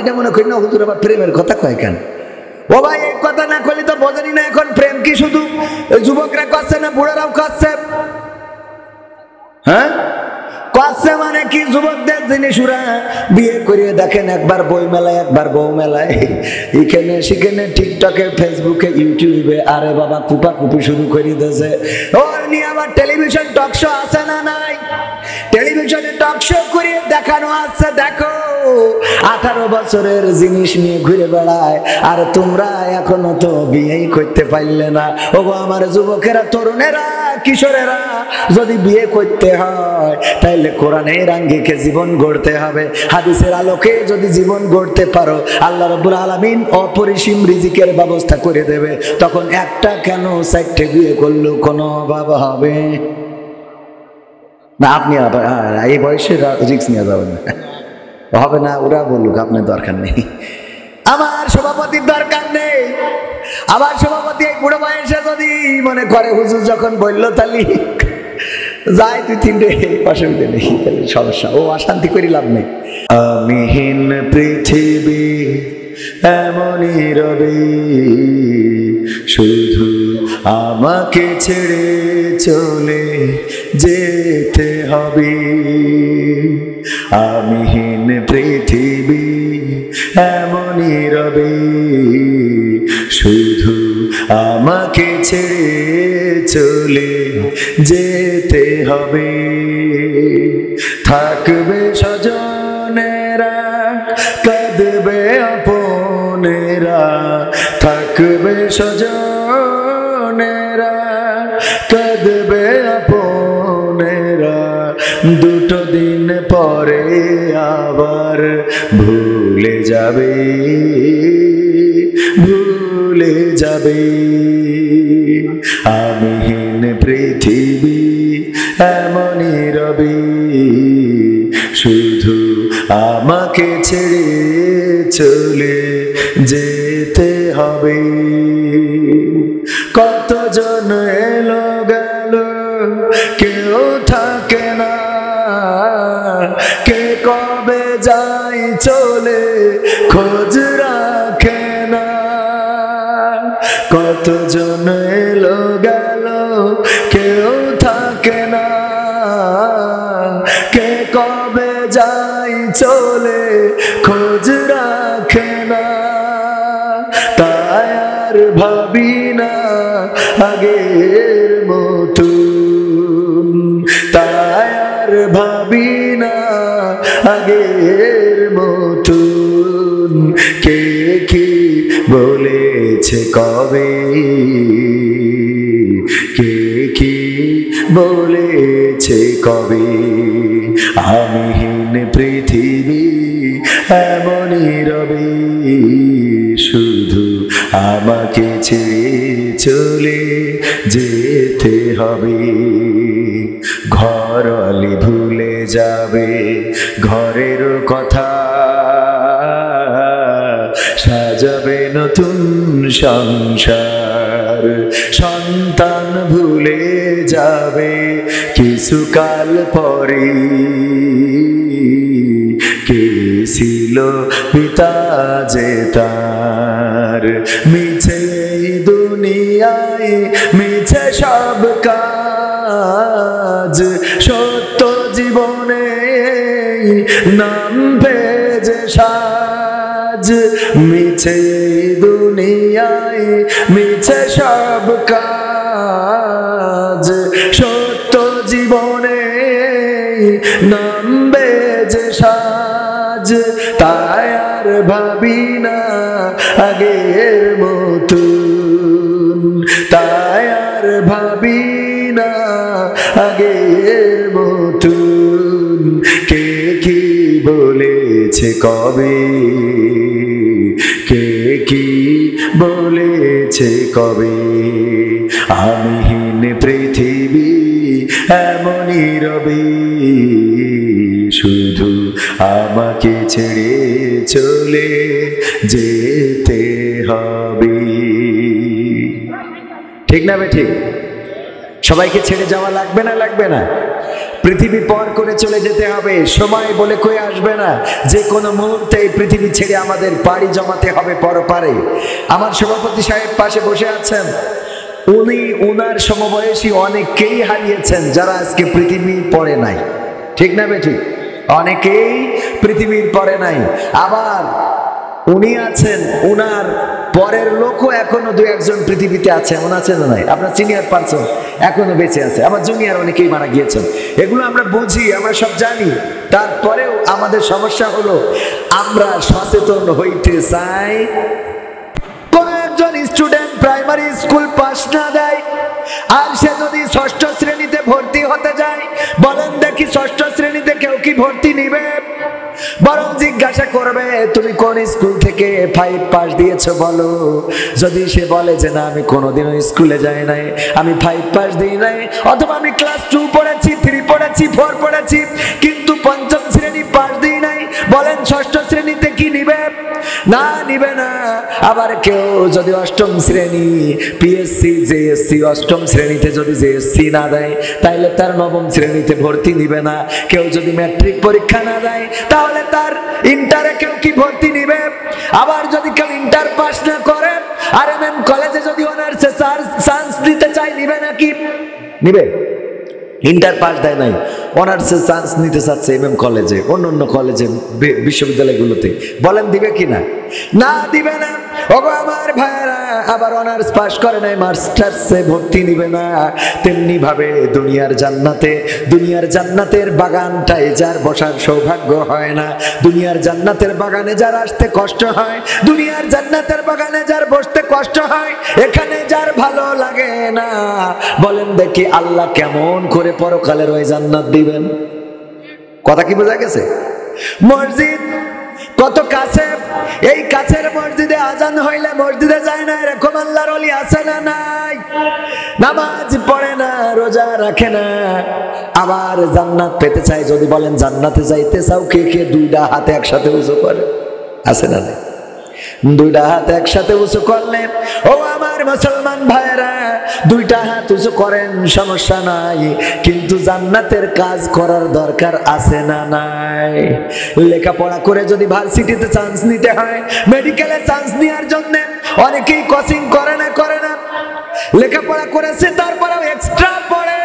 এটা মনে করি না হুজুর আবার প্রেমের কথা কয় কেন? ও ভাই এই কথা না করলে তো বোঝেনি না এখন প্রেম কি শুধু যুবকরা করছে না বুড়ারাও করছে? হ্যাঁ করছে মানে কি যুবকদের জিনিস ওরা বিয়ে করিয়ে দেখেন একবার বই মেলায় একবার বউ মেলায় এখানে সেখানে টিকটকে ফেসবুকে ইউটিউবে আরে বাবা কুপা কুপি শুরু করে দিয়েছে। ওর নিয়ে আবার টেলিভিশন টক শো আছে না নাই? টেলিভিশনে টক শো করিয়ে দেখানো আছে দেখো 18 বছরের জিনিস নিয়ে ঘুরে বেড়ায় আর তোমরা এখনো তো বিয়েই করতে পারলে না। ওগো আমার যুবকেরা তরুণেরা কিশোরেরা যদি বিয়ে করতে হয় তাহলে কোরআনের আঙ্গিকে জীবন গড়তে হবে, হাদিসের আলোকে যদি জীবন গড়তে পারো আল্লাহ রাব্বুল আলামিন অপরিসীম রিজিকের ব্যবস্থা করে দেবে। তখন একটা কেন 4টে বিয়ে করলেও কোনো অভাব হবে না। আপনি এই বয়সে রিস্ক নিয়ে যাবেন না, হবে না। ওরা বলুক আপনার দরকার নেই, আমার সভাপতির দরকার নেই। আমার সভাপতি এই বুড়ো বয়সে যদি মনে করে হুজুর যখন বললো তাহলে যাই 2-3টে অসুবিধা নেই, তাহলে সমস্যা ও অশান্তি করে লাভ নেই। আমিহীন পৃথিবী এমনই রবে, শুধু আমাকে ছেড়ে চলে যেতে হবে। আমিহীন পৃথিবী এমনই রবে, শুধু আমাকে ছেড়ে চলে যেতে হবে। থাকবে স্বজনেরা, কাঁদবে আপনেরা, থাকবে স্বজনেরা, কাঁদবে আপনেরা, দুটো দিন পরে আবার ভুলে যাবে, ভুলে যাবে। আমিহীন পৃথিবী এমনই রবে, শুধু আমাকে ছেড়ে চলে যেতে হবে। কতজন এলো গেল কেউ থাকে না, কে কবে যায় চলে খোঁজ রাখে না। কতজন এলো গেল কেউ থাকে না, কে কবে যায় চলে খোঁজ রাখে না। তাই আর ভাবি না আগের মতন, তাই আর ভাবি না আগের মতন। কে কি বলেছে কবে, কে কি বলেছে কবে। আমিহীন পৃথিবী এমনই রবে, শুধু আমাকে ছেড়ে চলে যেতে হবে। ঘরওয়ালি ভুলে যাবে ঘরের কথা, সাজাবে নতুন সংসার। সন্তান ভুলে যাবে কিছুকাল পরে, কে ছিল পিতা যে তার। মিছে দুনিয়ায় মিছে সব কাজ, সত্য জীবনে নাম ভেজে সাজ। মিছে দুনিয়ায় মিছে সব কাজ, সত্য জীবনে নাম ভেজে সাজ। তাই আর ভাবি না আগের মতন, তাই আর ভাবি না আগের মতন। কে কি বলেছে কবে, কে কি বলেছে কবে। আমিহীন পৃথিবী এমনই রবে, শুধু আমাকে ছেড়ে চলে যেতে হবে। ঠিক না বে ঠিক? সবাইকে ছেড়ে যাওয়া লাগবে না, লাগবে না? পৃথিবী পর করে চলে যেতে হবে, সময় বলে কই আসবে না। যে কোনো মুহূর্তে এই পৃথিবী ছেড়ে আমাদের পাড়ি জমাতে হবে পরপারে। আমার সভাপতি সাহেব পাশে বসে আছেন, উনি উনার সমবয়সী অনেককেই হারিয়েছেন যারা আজকে পৃথিবীর পরে নাই, ঠিক না বেঠিক? অনেকেই পৃথিবীর পরে নাই। আবার উনি আছেন, উনার পরের লোকও এখনো দু একজন পৃথিবীতে আছে, এমন আছে না নাই? আপনার সিনিয়র পারসন এখনো বেঁচে আছে, আবার জুনিয়র অনেকেই মারা গিয়েছেন। এগুলো আমরা বুঝি, আমরা সব জানি। তারপরেও আমাদের সমস্যা হলো আমরা সচেতন হইতে চাই। কোন একজন স্টুডেন্ট প্রাইমারি স্কুল পাস না দেয়, আর সে যদি ষষ্ঠ শ্রেণীতে ভর্তি হতে যায়, বলেন দেখি ষষ্ঠ শ্রেণীতে কেউ কি ভর্তি নিবে? বরং জিজ্ঞাসা করবে তুমি কোন স্কুল থেকে 5 পাস দিয়েছো বলো। যদি সে বলে যে না আমি কোনোদিনও স্কুলে যাই নাই, আমি 5 পাস দিই নাই, অথবা আমি ক্লাস 2 পড়েছি, 3 পড়েছি, 4 পড়েছি, কিন্তু পঞ্চম শ্রেণী পাস দিই নাই, বলেন ষষ্ঠ শ্রেণীতে কি নিবে? না, নিবে না। আবার কেউ যদি অষ্টম শ্রেণী পিএসসি জেএসসি অষ্টম শ্রেণীতে যদি জেএসসি না দেয়, তাহলে তার নবম শ্রেণীতে ভর্তি নিবে না। কেউ যদি ম্যাট্রিক পরীক্ষা না দেয়, তাহলে তার ইন্টারে কেউ কি ভর্তি নিবে? আবার যদি কেউ ইন্টার পাস না করে আর এমএম কলেজে যদি অনার্সে চান্স দিতে চায়, নিবে নাকি? নিবে? ইন্টার পাস দেয় নাই, অনার্সে চান্স নিতে চাচ্ছে এমএম কলেজে, অন্য কলেজে, বিশ্ববিদ্যালয়গুলোতে, বলেন দিবে কিনা? না, দিবে না। ওগো আমার ভাইরা, আবার অনার্স পাস করে নাই, মাস্টার্সে ভর্তি নিবে না। তেমনি ভাবে দুনিয়ার জান্নাতের বাগানটায় যার বসার সৌভাগ্য হয় না, দুনিয়ার জান্নাতের বাগানে যার আসতে কষ্ট হয়, দুনিয়ার জান্নাতের বাগানে যার বসতে কষ্ট হয়, এখানে যার ভালো লাগে না, বলেন দেখি আল্লাহ কেমন করে পরকালের ওই জান্নাত দিবেন? কথা কি বোঝা গেছে? মসজিদ কত কাছে, এই কাছের মসজিদে আজান হইলে মসজিদে যায় না, এরকম আল্লাহর ওলি আছে না নাই? নামাজ পড়ে না, রোজা রাখে না, আবার জান্নাত পেতে চায়। যদি বলেন জান্নাতে যাইতে চাও, কে কে 2টা হাত একসাথে উঁচু করে? আছে না নাই? 2টা হাত একসাথে উঁচু করলে, ও আমার মুসলমান ভাইরা, 2টা হাত উঁচু করেন, সমস্যা নাই, কিন্তু জান্নাতের কাজ করার দরকার আছে না নাই? লেখাপড়া করে যদি ভার্সিটিতে চান্স নিতে হয়, মেডিকেলে চান্স নেওয়ার জন্য অনেকেই কোচিং করে না। লেখাপড়া করেছে, তারপরেও এক্সট্রা পড়ে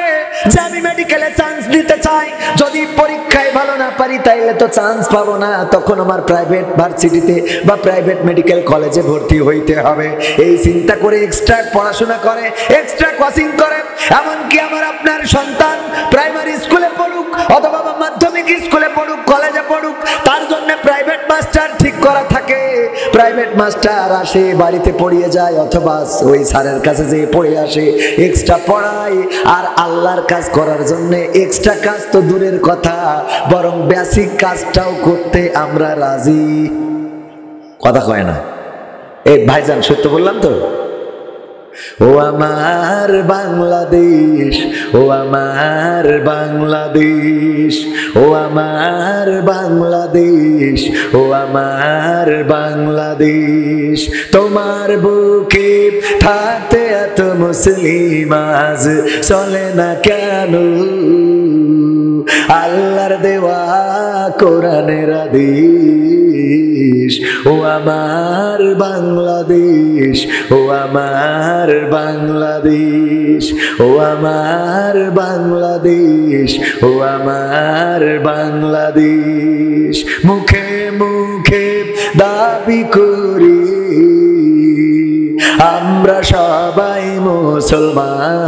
যে আমি মেডিকেলে চান্স নিতে চাই, যদি পরীক্ষায় ভালো না পারি তাইলে তো চান্স পাবো না, তখন আমার প্রাইভেট ভার্সিটিতে বা প্রাইভেট মেডিকেল কলেজে ভর্তি হইতে হবে। এই চিন্তা করে এক্সট্রা পড়াশোনা করে, এক্সট্রা কোচিং করে। এমনকি আমার আপনার সন্তান প্রাইমারি স্কুলে পড়ুক অথবা মাধ্যমিক স্কুলে পড়ুক, কলেজে পড়ুক, তার জন্য প্রাইভেট মাস্টার ঠিক করা থাকে। প্রাইভেট মাস্টার আসে, বাড়িতে পড়িয়ে যায়, অথবা ওই স্যারের কাছে যেয়ে পড়ে আসে, এক্সট্রা পড়ায়। আর আল্লাহর কাজ করার জন্য এক্সট্রা কাজ তো দূরের কথা, বরং বেসিক কাজটাও করতে আমরা রাজি। কথা কয় না? এই ভাইজান সত্য বললাম তো? ও আমার বাংলাদেশ, ও আমার বাংলাদেশ, ও আমার বাংলাদেশ, ও আমার বাংলাদেশ, তোমার বুকে থাকতে এত মুসলিম আজ চলে না কেন? আল্লাহর দেওয়া কোরআনের আদেশ, ও আমার বাংলাদেশ, ও আমার বাংলাদেশ, ও আমার বাংলাদেশ, ও আমার বাংলাদেশ। মুখে মুখে দাবি করি আমরা সবাই মুসলমান,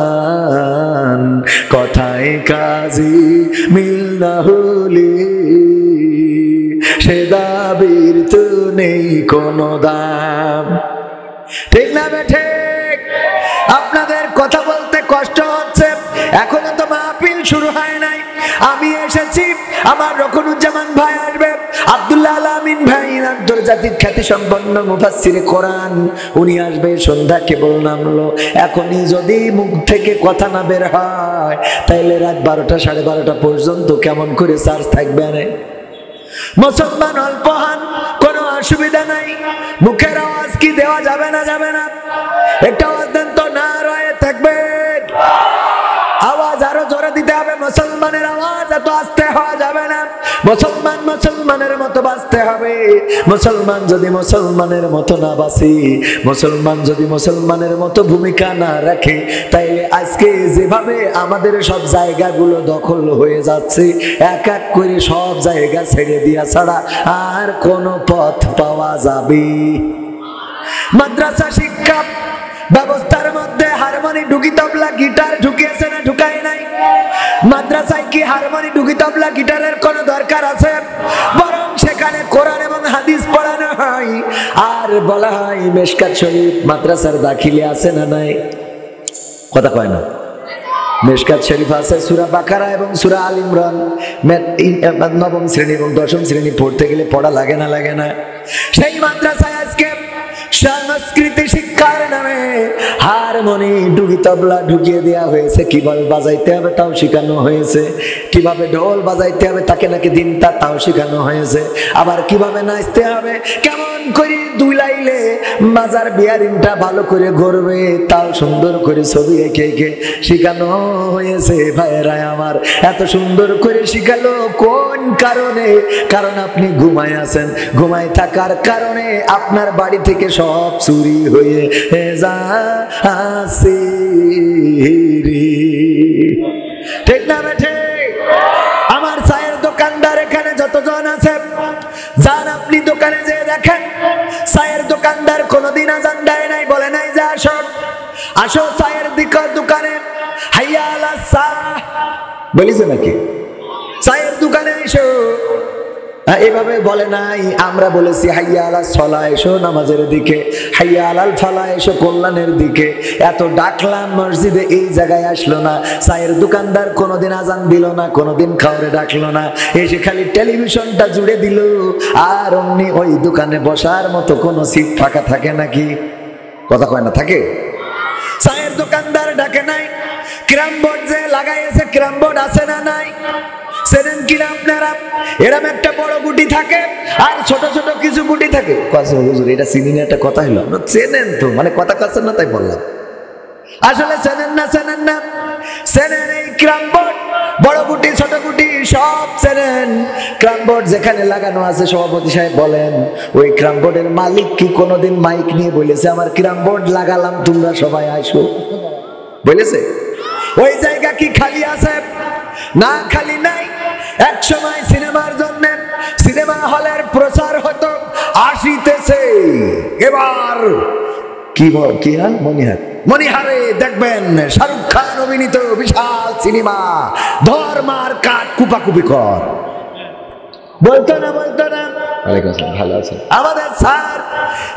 কথায় কাজে মিল না হলে সে দাবির তো নেই কোনো দাম। ঠিক না ঠিক? আপনাদের কথা বলতে কষ্ট হচ্ছে, এখনো তো মাহফিল শুরু হয় নাই। আমি এসেছি, আমার রকনুজ্জামান ভাই আসবে, আব্দুল্লাহ আলামিন ভাই আন্তর্জাতিক খ্যাতি সম্পন্ন মুফাসসিরে কোরআন, উনি আসবে। সন্ধ্যা কেবল নামলো, এখনই যদি মুখ থেকে কথা না বের হয় তাইলে রাত 12টা 12:30 পর্যন্ত কেমন করে চার্জ থাকবে? আরে মুসলমান অল্প হন, কোনো অসুবিধা নাই, মুখের আওয়াজ কি দেওয়া যাবে না? যাবে না? একটা আওয়াজ দেন তো, না রয়ে থাকবে। মুসলমানের আওয়াজ এত আস্তে হওয়া যাবে না। মুসলমান মুসলমানের মতো বাঁচতে হবে। মুসলমান যদি মুসলমানের মতো না বাঁচি, মুসলমান যদি মুসলমানের মতো ভূমিকা না রাখে, তাইলে আজকে যেভাবে আমাদের সব জায়গাগুলো দখল হয়ে যাচ্ছে, এক এক করে সব জায়গা ছেড়ে দিয়া ছাড়া আর কোনো পথ পাওয়া যাবে। মাদ্রাসা শিক্ষা ব্যবস্থার মধ্যে হারমোনি, ঢুকি, তবলা, গিটার ঢুকিয়েছে না ঢুকায় নাই? মাদ্রাসায় কি হারমোনি, ঢুকি, তবলা, গিটারের কোনো দরকার আছে? বরং সেখানে কোরআন এবং হাদিস পড়ানো হয়। আর বলা হয় মিশকাত শরীফ মাদ্রাসার দাখিলে আছে না নাই? কথা কয় না। মিশকাত শরীফ আছে, সূরা বাকারা এবং সূরা আল ইমরান নবম শ্রেণী এবং দশম শ্রেণী পড়তে গেলে পড়া লাগে না? লাগে না? সেই মাদ্রাসায় আজকে সংস্কৃতি শিক্ষার নামে হারমোনি, ঢুকি, তবলা ঢুকিয়ে দেওয়া হয়েছে। কিভাবে বাজাইতে হবে তাও শেখানো হয়েছে, কিভাবে ঢোল বাজাইতে হবে তাকে নাকি দিনটা তাও শেখানো হয়েছে, আবার কিভাবে নাচতে হবে, কেমন করে দুই লাইলে মাজার বিয়ারিংটা ভালো করে গড়বে তাও সুন্দর করে ছবি এঁকে এঁকে শেখানো হয়েছে। ভাইয়েরা আমার, এত সুন্দর করে শিখালো কোন কারণে? কারণ আপনি ঘুমায় আছেন, ঘুমায় থাকার কারণে আপনার বাড়ি থেকে সব চুরি হয়ে যাচ্ছে। ঠিক না বেঠে? আমার চায়ের দোকানদার এখানে যতজন আছে, যান আপনি দোকানে যেয়ে দেখেন, চায়ের দোকানদার কোনোদিন আজান দেয় নাই, বলে নাই যে আসো আসো চায়ের দোকানে, হাইয়া আলাস সালাহ বলিছে নাকি? চায়ের দোকানে এসো, এভাবে বলে নাই। আমরা বলেছি হাইয়া আলাস সালাহ, এসো নামাজের দিকে, হাইয়া আলাল ফালাহ, এসো কল্যাণের দিকে। এত ডাকলাম মসজিদে, এই জায়গায় আসলো না। চায়ের দোকানদার কোনোদিন আজান দিল না, কোনোদিন খাওয়ারে ডাকলো না, এসে খালি টেলিভিশনটা জুড়ে দিল। আর অমনি ওই দোকানে বসার মতো কোনো সিট ফাঁকা থাকে নাকি? কথা কয় না? থাকে। চায়ের দোকানদার ডাকে নাই। ক্যারাম বোর্ড যে লাগাইছে, ক্যারাম বোর্ড আছে না নাই? চেনেন কিনা আপনারা? এরকম একটা বড় গুটি থাকে আর ছোট ছোট কিছু গুটি থাকে। হুজুর এটা চিনি না, একটা কথা হলো। চেনেন তো, মানে কথা কাছেন না তাই বললাম। আসলে চেনেন না? চেনেন না? চেনেন এই ক্যারাম বোর্ড, বড় গুটি ছোট গুটি সব চেনেন। ক্যারাম বোর্ড যেখানে লাগানো আছে, সভাপতি সাহেব বলেন, ওই ক্যারাম বোর্ডের মালিক কি কোনোদিন মাইক নিয়ে বলেছে আমার ক্যারাম বোর্ড লাগালাম, তোমরা সবাই আসো? বলেছে? ওই জায়গা কি খালি আছে? না, খালি নাই। এক সময় সিনেমার জন্য সিনেমা হলের প্রচার হতো, আসিতেছে এবার কি হাল মনিহারে দেখবেন শাহরুখ খান অভিনীত বিশাল সিনেমা, ধর্মার কাঠ কুপাকুপি কর। বলতো না? বলতো না? ভালো আছেন? আমাদের স্যার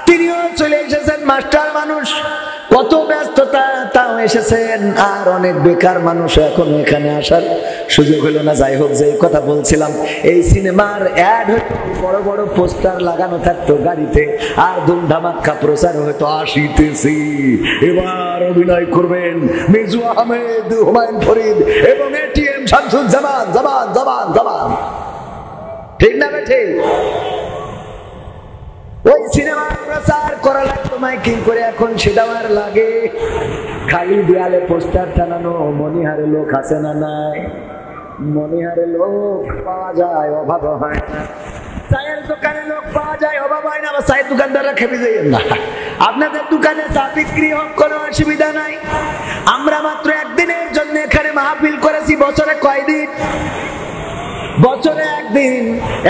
তিনিও চলে এসেছেন, মাস্টার মানুষ, কত ব্যস্ততা, তাও এসেছেন। আর অনেক বেকার মানুষ এখনো এখানে আসার সুযোগ হলো না। যাই হোক, যে কথা বলছিলাম, এই সিনেমার অ্যাড হতো, বড় বড় পোস্টার লাগানো থাকতো গাড়িতে, আর ধুমধামাক্কা প্রচার হতো, আসিতেছি এবার অভিনয় করবেন মিজু আহমেদ, হুমায়ুন ফরিদ এবং এটিএম শামসুজ্জামান। জামান জামান জামান, ঠিক না বেঠে? ওই সিনেমার প্রচার করা লাগতো মাইকিং করে, এখন সেটাও আর লাগে। খালি দেয়ালে পোস্টার টানানো। মনিহারে লোক আছে না নাই? মনিহারে লোক পাওয়া যায়, অভাব হয় না। চায়ের দোকানে লোক পাওয়া যায়, অভাব হয় না। আবার চায়ের দোকানদাররা খেপে যায় না। আপনাদের দোকানে চা বিক্রি হোক, কোনো অসুবিধা নাই। আমরা মাত্র একদিনের জন্য এখানে মাহফিল করেছি। বছরে কয়দিন? বছরে একদিন।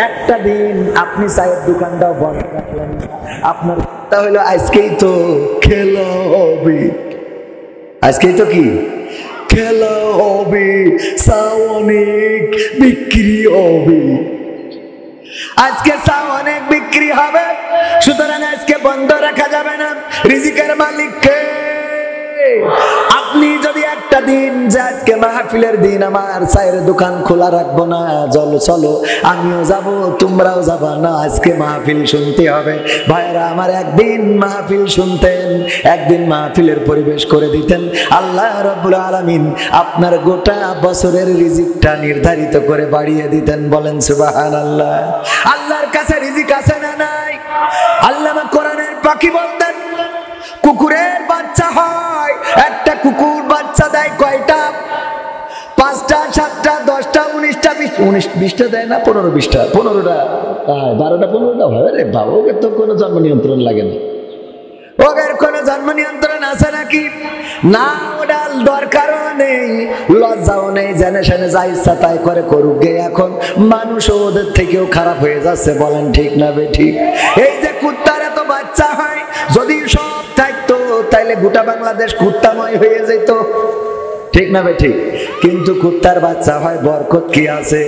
একটা দিন আপনি চায়ের দোকানটাও বন্ধ রাখলেন না। আপনার তাহলে আজকেই তো খেলা হবে, আজকেই তো কি খেলা হবে, চা অনেক বিক্রি হবে। আজকে চা অনেক বিক্রি হবে, সুতরাং আজকে বন্ধ রাখা যাবে না। রিজিকের মালিককে আপনি যদি একটা দিন যে আজকে মাহফিলের দিন, আমার চায়ের দোকান খোলা রাখবো না, চলো আমিও যাব, তোমরাও যাবা না, আজকে মাহফিল শুনতে হবে। ভাইরা আমার, একদিন মাহফিল শুনতেন, একদিন মাহফিলের পরিবেশ করে দিতেন, আল্লাহ রাব্বুল আলামিন আপনার গোটা বছরের রিজিকটা নির্ধারিত করে বাড়িয়ে দিতেন। বলেন সুবহানাল্লাহ। আল্লাহর কাছে রিজিক আছে না নাই? আল্লামা কোরআনের পাখি বলতেন, কুকুরের বাচ্চা হয়, একটা কুকুর বাচ্চা দেয় কয়টা? 5টা 7টা 19-20টা দেয় না, 15-20টা, 15টা 12টা 15টা হয় রে বাবা। ওকে তো কোনো জন্ম নিয়ন্ত্রণ লাগে না, ওদের কোনো জন্ম নিয়ন্ত্রণ আছে নাকি? না, ওটা দরকারও নেই, লজ্জাও নেই, জেনে শুনে যা ইচ্ছা তাই করে করুক গে। এখন মানুষ ওদের থেকেও খারাপ হয়ে যাচ্ছে, বলেন ঠিক না বে ঠিক? এই যে কুত্তার এত বাচ্চা হয়, যদি সব থাকতো তাইলে গোটা বাংলাদেশ কুত্তাময় হয়ে যেত, ঠিক না বে ঠিক? কিন্তু কুত্তার বাচ্চা হয়, বরকত কি আছে?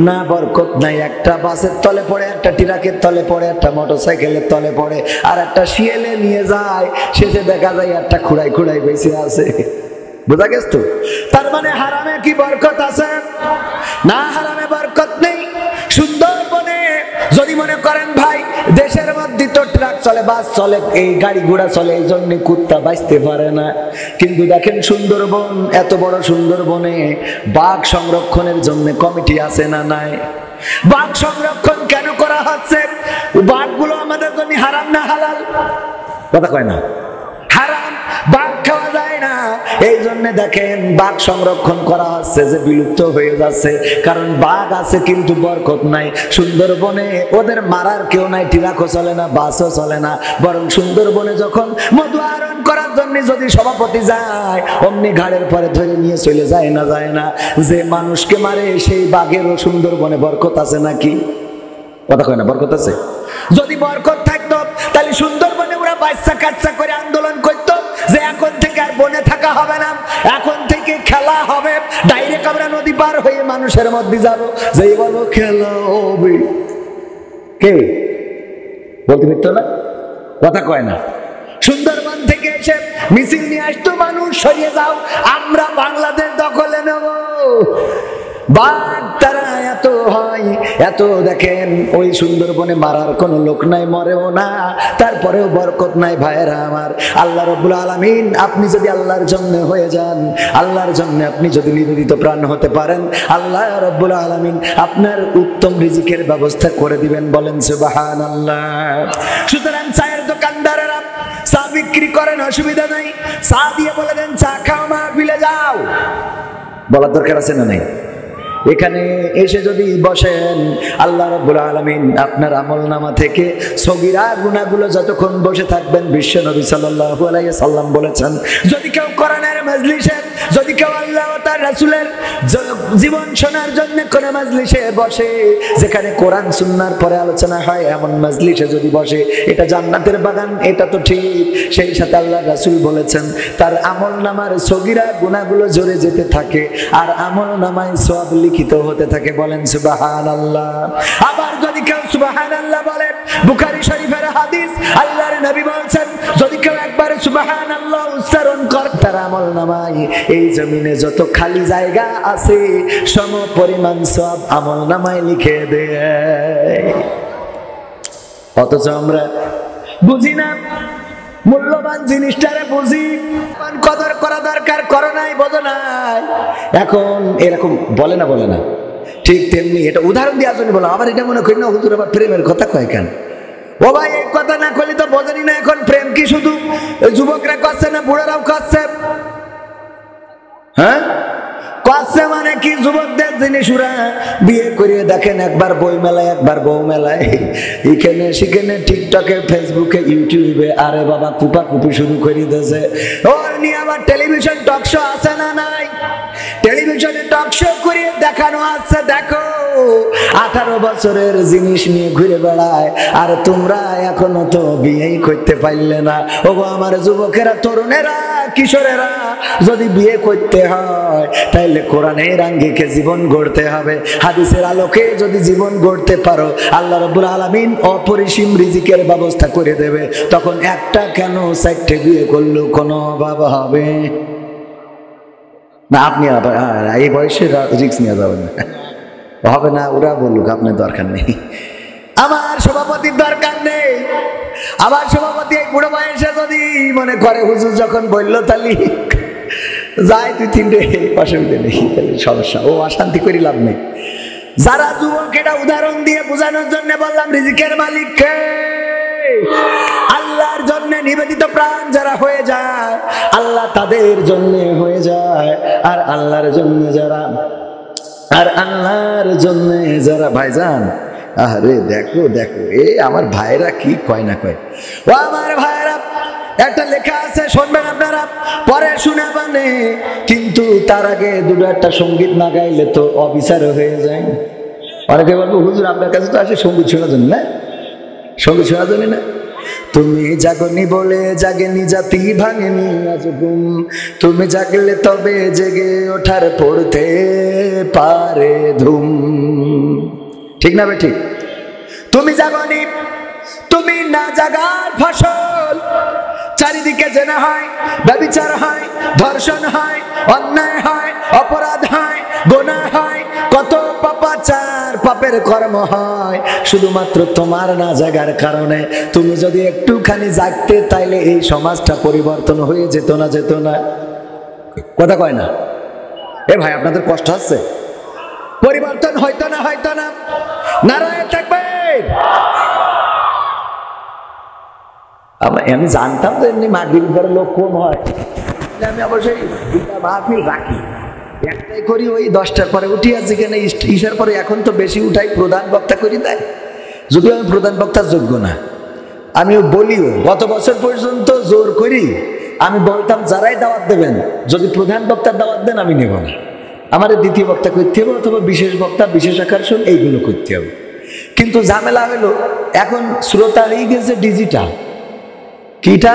না, বরকত নাই। একটা বাসের তলে পড়ে, একটা ট্রাকের তলে পড়ে, একটা মোটরসাইকেলের তলে পড়ে, আর একটা শিয়ালে নিয়ে যায়, শেষে দেখা যায় একটা খুঁড়াই খুঁড়াই বেঁচে আছে। বোঝা গেছ তো? তার মানে হারামে কি বরকত আছে? না, হারামে বরকত নেই। সুন্দরবনে যদি মনে করেন ভাই দেশের মধ্যে তো ট্রাক চলে, বাস চলে, এই গাড়ি ঘোড়া চলে, এই জন্য কুত্তা বাঁচতে পারে না। কিন্তু দেখেন সুন্দরবন, এত বড় সুন্দরবনে বাঘ সংরক্ষণের জন্য কমিটি আছে না নাই? বাঘ সংরক্ষণ কেন করা হচ্ছে? বাঘগুলো আমাদের জন্য হারাম না হালাল? কথা কয় না, হারাম, বাঘ খাওয়া যায় না। এই জন্য দেখেন বাঘ সংরক্ষণ করা হচ্ছে, যে বিলুপ্ত হয়ে যাচ্ছে। কারণ বাঘ আছে কিন্তু বরকত নাই সুন্দরবনে, ওদের মারার কেউ নাই, ট্রাকও চলে না, বাসও চলে না। বরং সুন্দরবনে যখন মধু আহরণ করার জন্য যদি সভাপতি যায়, অমনি ঘাড়ের পরে ধরে নিয়ে চলে যায় না, যায় না। যে মানুষকে মারে সেই বাঘেরও সুন্দরবনে বরকত আছে নাকি? কথা কয় না, বরকত আছে? যদি বরকত থাকতো তাহলে সুন্দরবনে ওরা বাচ্চা কাচ্চা করে আন্দোলন করতো যে এখন থেকে আর বনে থাকা হবে না, এখন থেকে খেলা হবে, ডাইরেক্ট আমরা নদী পার হয়ে মানুষের মধ্যে যাবো, যেই বলবো খেলা হবে, কে বলতে পারতো না? কথা কয় না। সুন্দরবন থেকে এসে মিছিল নিয়ে আসতো মানুষ, সরিয়ে যাও, আমরা বাংলাদেশ দখলে নেব। বাঘ তারা এত হয়, এত দেখেন ওই সুন্দরবনে মারার কোনো লোক নাই, মরেও না, তারপরেও বরকত নাই। ভাইয়েরা আমার, আল্লাহ রাব্বুল আলামিন, আপনি যদি আল্লাহর জন্য হয়ে যান, আল্লাহর জন্য আপনি যদি নিবেদিত প্রাণ হতে পারেন, আল্লাহ রাব্বুল আলামিন আপনার উত্তম রিজিকের ব্যবস্থা করে দিবেন। বলেন সুবহানাল্লাহ। সুতরাং চায়ের দোকানদারেরা চা বিক্রি করেন, অসুবিধা নাই, চা দিয়ে বলে দেন চা খাও, মাহফিলে যাও, বলার দরকার আছে না নাই? এখানে এসে যদি বসেন, আল্লাহ রাব্বুল আলামিন আপনার আমলনামা থেকে সগীরা গুনাহগুলো যতক্ষণ বসে থাকবেন, বিশ্ব নবী সাল্লাল্লাহু আলাইহি সাল্লাম বলেছেন, যদি কেউ কোরআনের মজলিসে, যদি কেউ আল্লাহ ও তার রাসূলের জীবন শোনার জন্য কোন মজলিসে বসে, যেখানে কোরআন সুন্নাহর পরে আলোচনা হয়, এমন মজলিসে যদি বসে, এটা জান্নাতের বাগান, এটা তো ঠিক। সেই সাথে আল্লাহ রাসূল বলেছেন তার আমলনামার সগীরা গুনাহগুলো ঝরে যেতে থাকে, আর আমলনামায় সওয়াব লিখিত হতে থাকে। বলেন সুবহানাল্লাহ। আবার যদি কেউ সুবহানাল্লাহ বলে, বুখারী শরীফের হাদিস, আল্লাহর নবী বলেন যদি কেউ একবার সুবহানাল্লাহ উচ্চারণ করে, তার আমলনামায় এই জমিনে যত খালি জায়গা আছে সম পরিমাণ সওয়াব আমলনামায় লিখে দেয়। অথচ আমরা বুঝি না, মূল্যবান জিনিসটারে বুঝি, কদর করা দরকার, করো নাই, বোঝো নাই। এখন এরকম বলে না, বলে না, ঠিক তেমনি এটা উদাহরণ দেওয়ার জন্য বললাম। আবার এটা মনে করি না হুজুর আবার প্রেমের কথা কয় কেন? ও ভাই, এই কথা না করলে তো বোঝেনি না। এখন প্রেম কি শুধু যুবকরা করছে না বুড়ারাও করছে? হ্যাঁ, করছে মানে কি? যুবকদের জিনিস ওরা বিয়ে করিয়ে দেখেন, একবার বই মেলায়, একবার বউ মেলায়, এখানে সেখানে, টিকটকে, ফেসবুকে, ইউটিউবে, আরে বাবা কুপা কুপি শুরু করে দিয়েছে। ওর নিয়ে আবার টেলিভিশন টক শো আছে না নাই? টেলিভিশনে টক শো করিয়ে দেখানো আছে, দেখো 18 বছরের জিনিস নিয়ে ঘুরে বেড়ায়, আর তোমরা এখনো তো বিয়েই করতে পারলে না। ওগো আমার যুবকেরা, তরুণেরা, কিশোরেরা, যদি বিয়ে করতে হয় তাইলে কোরআনের আঙ্গিকে জীবন গড়তে হবে, হাদিসের আলোকে যদি জীবন গড়তে পারো, আল্লাহ রাব্বুল আলামিন অপরিসীম রিজিকের ব্যবস্থা করে দেবে। তখন একটা কেন 4টে বিয়ে করলেও কোনো অভাব হবে না। আপনি এই বয়সে রিস্ক নিয়ে যাবেন না, হবে না, ওরা বলুক, আপনার দরকার নেই, আমার সভাপতির দরকার নেই। আমার সভাপতি এই বুড়ো বয়সে যদি মনে করে হুজুর যখন বললো তাহলে যাই 2-3টে, অসুবিধা নেই, তাহলে সমস্যা, ও অশান্তি করে লাভ নেই। যারা যুবক, এটা উদাহরণ দিয়ে বোঝানোর জন্য বললাম, রিজিকের মালিক কে? আল্লাহর জন্য নিবেদিত প্রাণ যারা হয়ে যায়, আল্লাহ তাদের জন্য হয়ে যায়। আর আল্লাহর জন্য যারা আর আল্লাহর জন্য যারা ভাইজান, আরে দেখো দেখো আমার ভাইরা কি কয় না কয়। ও আমার ভাইরা, একটা লেখা আছে, শুনবেন আপনারা, পরে শুনে মানে, কিন্তু তার আগে দুটো একটা সঙ্গীত না গাইলে তো অবিচার হয়ে যায়। অনেকে বলবো হুজুর আপনার কাছে তো আসে সঙ্গীত শোনার জন্য, না সঙ্গীত শোনার জন্য না। তুমি জাগনি বলে জাগেনি জাতি, ভাঙেনি আজ ঘুম, তুমি জাগলে তবে জেগে ওঠার পড়তে পারে ধুম। ঠিক না বে ঠিক? তুমি জাগনি, তুমি না জাগার ফসল, চারিদিকে জেনা হয়, ব্যভিচার হয়, ধর্ষণ হয়, অন্যায় হয়, অপরাধ হয়, গুনাহ হয়, কত পাপাচার পাপের কর্ম হয়, শুধুমাত্র তোমার না জাগার কারণে। তুমি যদি একটুখানি জাগতে, তাইলে এই সমাজটা পরিবর্তন হয়ে যেত না, যেত না? কথা কয় না? এ ভাই আপনাদের কষ্ট হচ্ছে? পরিবর্তন হইতো না, হইতো না? নারায়ে তাকবীর। আমি জানতাম তো এমনি মাহফিল করে লোক কম হয়, আমি অবশ্যই দুটা মাহফিল রাখি, একটাই করি ওই 10টার পরে উঠি, আর যেখানে ইশার পরে এখন তো বেশি উঠাই, প্রধান বক্তা করি দেয়, যদিও আমি প্রধান বক্তার যোগ্য না। আমিও বলিও, গত বছর পর্যন্ত জোর করি আমি বলতাম যারাই দাওয়াত দেবেন, যদি প্রধান বক্তার দাওয়াত দেন আমি নেব না, আমার দ্বিতীয় বক্তা করতে হবে, অথবা বিশেষ বক্তা, বিশেষ আকর্ষণ, এইগুলো করতে হবে। কিন্তু ঝামেলা হলো এখন শ্রোতা হয়ে গেছে ডিজিটাল। কিটা?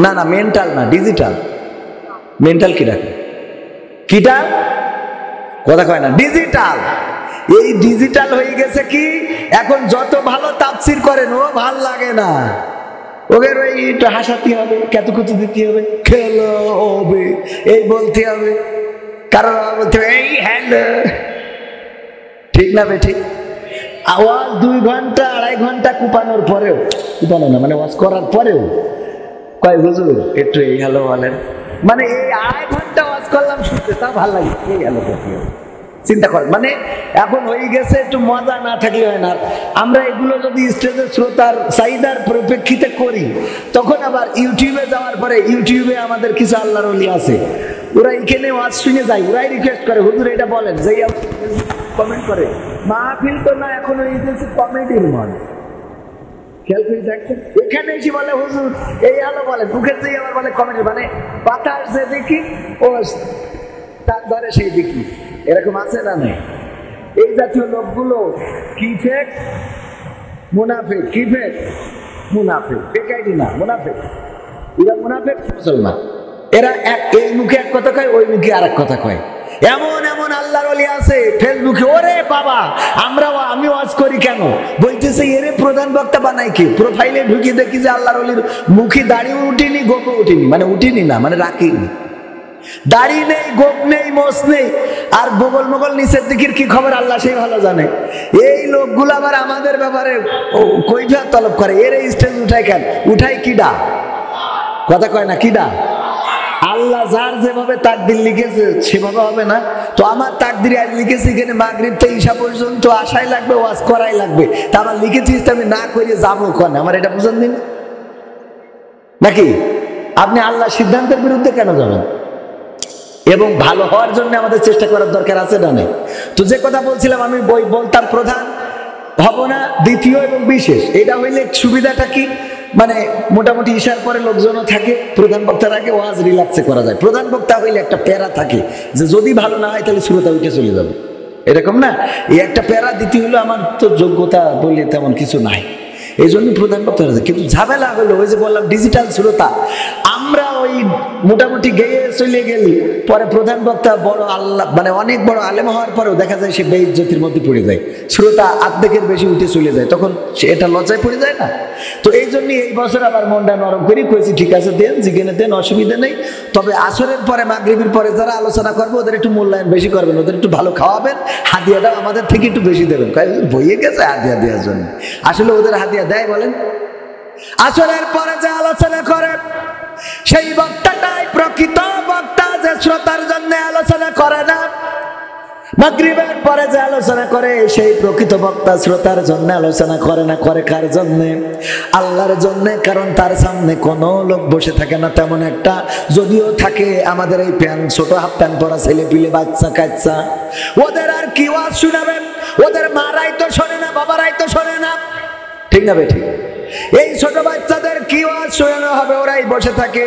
না না, মেন্টাল না, ডিজিটাল। মেন্টাল কি রাখে? কিটা? কথা কয় না, ডিজিটাল। এই ডিজিটাল হয়ে গেছে কি, এখন যত ভালো তাফসীর করেন ও ভাল লাগে না, ওদের ওই একটু হাসাতে হবে, কেতকুচু দিতে হবে, খেলো হবে, এই বলতে হবে, কারণ বলতে হবে এই হ্যালো। ঠিক না বে ঠিক? আওয়াজ 2 ঘন্টা 2.5 ঘন্টা কুপানোর পরেও, কুপানো না মানে ওয়াজ করার পরেও কয় হুজুর একটু এই হ্যালো বলেন, মানে এই 2.5 ঘন্টা ওয়াজ করলাম শুনতে, তা ভালো লাগে, এই হ্যালো করতে হবে। চিন্তা করেন, মানে এখন হয়ে গেছে একটু মজা না থাকলে হয় না। আমরা এগুলো যদি স্টেজের শ্রোতার চাহিদার পরিপ্রেক্ষিতে করি, তখন আবার ইউটিউবে যাওয়ার পরে, ইউটিউবে আমাদের কিছু আল্লাহর ওলি আছে, ওরা এখানে ওয়াজ শুনে যায়, ওরাই রিকোয়েস্ট করে হুজুর এটা বলেন, যেই কমেন্ট করে, মাহফিল তো না এখন হয়ে গেছে কমেডির মন। খেয়াল করে দেখছেন, এখানে এসে বলে হুজুর এই আলো বলে, মুখের দিয়ে আবার বলে কমেডি, মানে বাতাস যে দেখি ও তার ধরে সেই দেখি, এরকম আছে না নেই? এই জাতীয় লোকগুলো কি ফেক? মুনাফিক। কি ফেক? মুনাফিক। ফেকাইডি না, মুনাফিক। এরা মুনাফিক মুসলমান। এরা এই মুখে এক কথা কয়, ওই মুখে আর এক কথা কয়। এমন এমন আল্লাহর ওলি আছে ফেসবুকে, ওরে বাবা আমি ওয়াজ করি কেন বলতেছে, এরে প্রধান বক্তা বানাই কি? প্রোফাইলে ঢুকি দেখি যে আল্লাহর ওলির মুখে দাড়িও উঠিনি, গোপও উঠিনি, মানে উঠিনি না মানে রাখিনি, দাড়ি নেই, গোপ নেই, মোষ নেই, আর বগল মগল নিচের দিকের কি খবর আল্লাহ সেই ভালো জানে। এই লোকগুলো আবার আমাদের ব্যাপারে কৈফিয়ত তলব করে, এর স্টেজ উঠায় কেন? উঠায় কিডা? কথা কয় না, কিডা? আল্লাহ যার যেভাবে তাকদির লিখেছে সেভাবে হবে না তো। আমার তাকদির আজ লিখেছি এখানে মাগরিব থেকে ঈশা পর্যন্ত আসাই লাগবে, ওয়াজ করাই লাগবে, তা আমার লিখেছিস আমি না করে যাবো কেন? আমার এটা বুঝেন দিন নাকি? আপনি আল্লাহ সিদ্ধান্তের বিরুদ্ধে কেন যাবেন? এবং ভালো হওয়ার জন্য আমাদের চেষ্টা করার দরকার আছে না নেই? তো যে কথা বলছিলাম, আমি বলতাম প্রধান হব না, দ্বিতীয় এবং বিশেষ। এটা হইলে সুবিধাটা কি, মানে মোটামুটি ঈশার পরে লোকজনও থাকে, প্রধান বক্তার আগে ওয়াজ রিল্যাক্সে করা যায়। প্রধান বক্তা হইলে একটা প্যারা থাকে যে যদি ভালো না হয় তাহলে শ্রোতা উঠে চলে যাবে, এরকম না? এই একটা প্যারা দিতে হলো, আমার তো যোগ্যতা বলে তেমন কিছু নাই, এই জন্য প্রধান বক্তা হয়েছে। কিন্তু ঝামেলা হলো ওই যে বললাম ডিজিটাল শ্রোতা, আমরা ওই মোটামুটি গেয়ে চলে গেলি, পরে প্রধান বক্তা বড় আল্লাহ মানে অনেক বড় আলেম হওয়ার পরেও দেখা যায় সে বেইজ্জতির মধ্যে পড়ে যায়, শ্রোতা অর্ধেকের বেশি উঠে চলে যায়, তখন সে এটা লজ্জায় পড়ে যায় না? তো এই জন্য এই বছর আবার মনটা নরম করি, কয়েছি ঠিক আছে দেন, যেখানে দেন, অসুবিধা নেই, তবে আসরের পরে মাগরিবের পরে যারা আলোচনা করবে ওদের একটু মূল্যায়ন বেশি করবেন, ওদের একটু ভালো খাওয়াবেন, হাদিয়াটাও আমাদের থেকে একটু বেশি দেবেন। বইয়ে গেছে হাদিয়া দেওয়ার জন্য, আসলে ওদের হাদিয়া দেয় বলেন? আসরের পরে যে আলোচনা করে সেই বক্তাটাই প্রকৃত বক্তা, যে শ্রোতার জন্য আলোচনা করে না। মাগরিবের পরে যে আলোচনা করে সেই প্রকৃত বক্তা শ্রোতার জন্য আলোচনা করে না, করে কার জন্য? আল্লাহর জন্য। কারণ তার সামনে কোনো লোক বসে থাকে না তেমন একটা, যদিও থাকে আমাদের এই প্যান্ট, ছোট হাফ প্যান্ট পরা ছেলে পিলে, বাচ্চা কাচ্চা, ওদের আর কি ওয়াজ শোনাবেন? ওদের মারাই তো শোনে না, বাবারাই তো শোনে না, ঠিক না বেঠিক? এই ছোট বাচ্চাদের কি ওয়াজ শোনানো হবে? ওরাই বসে থাকে।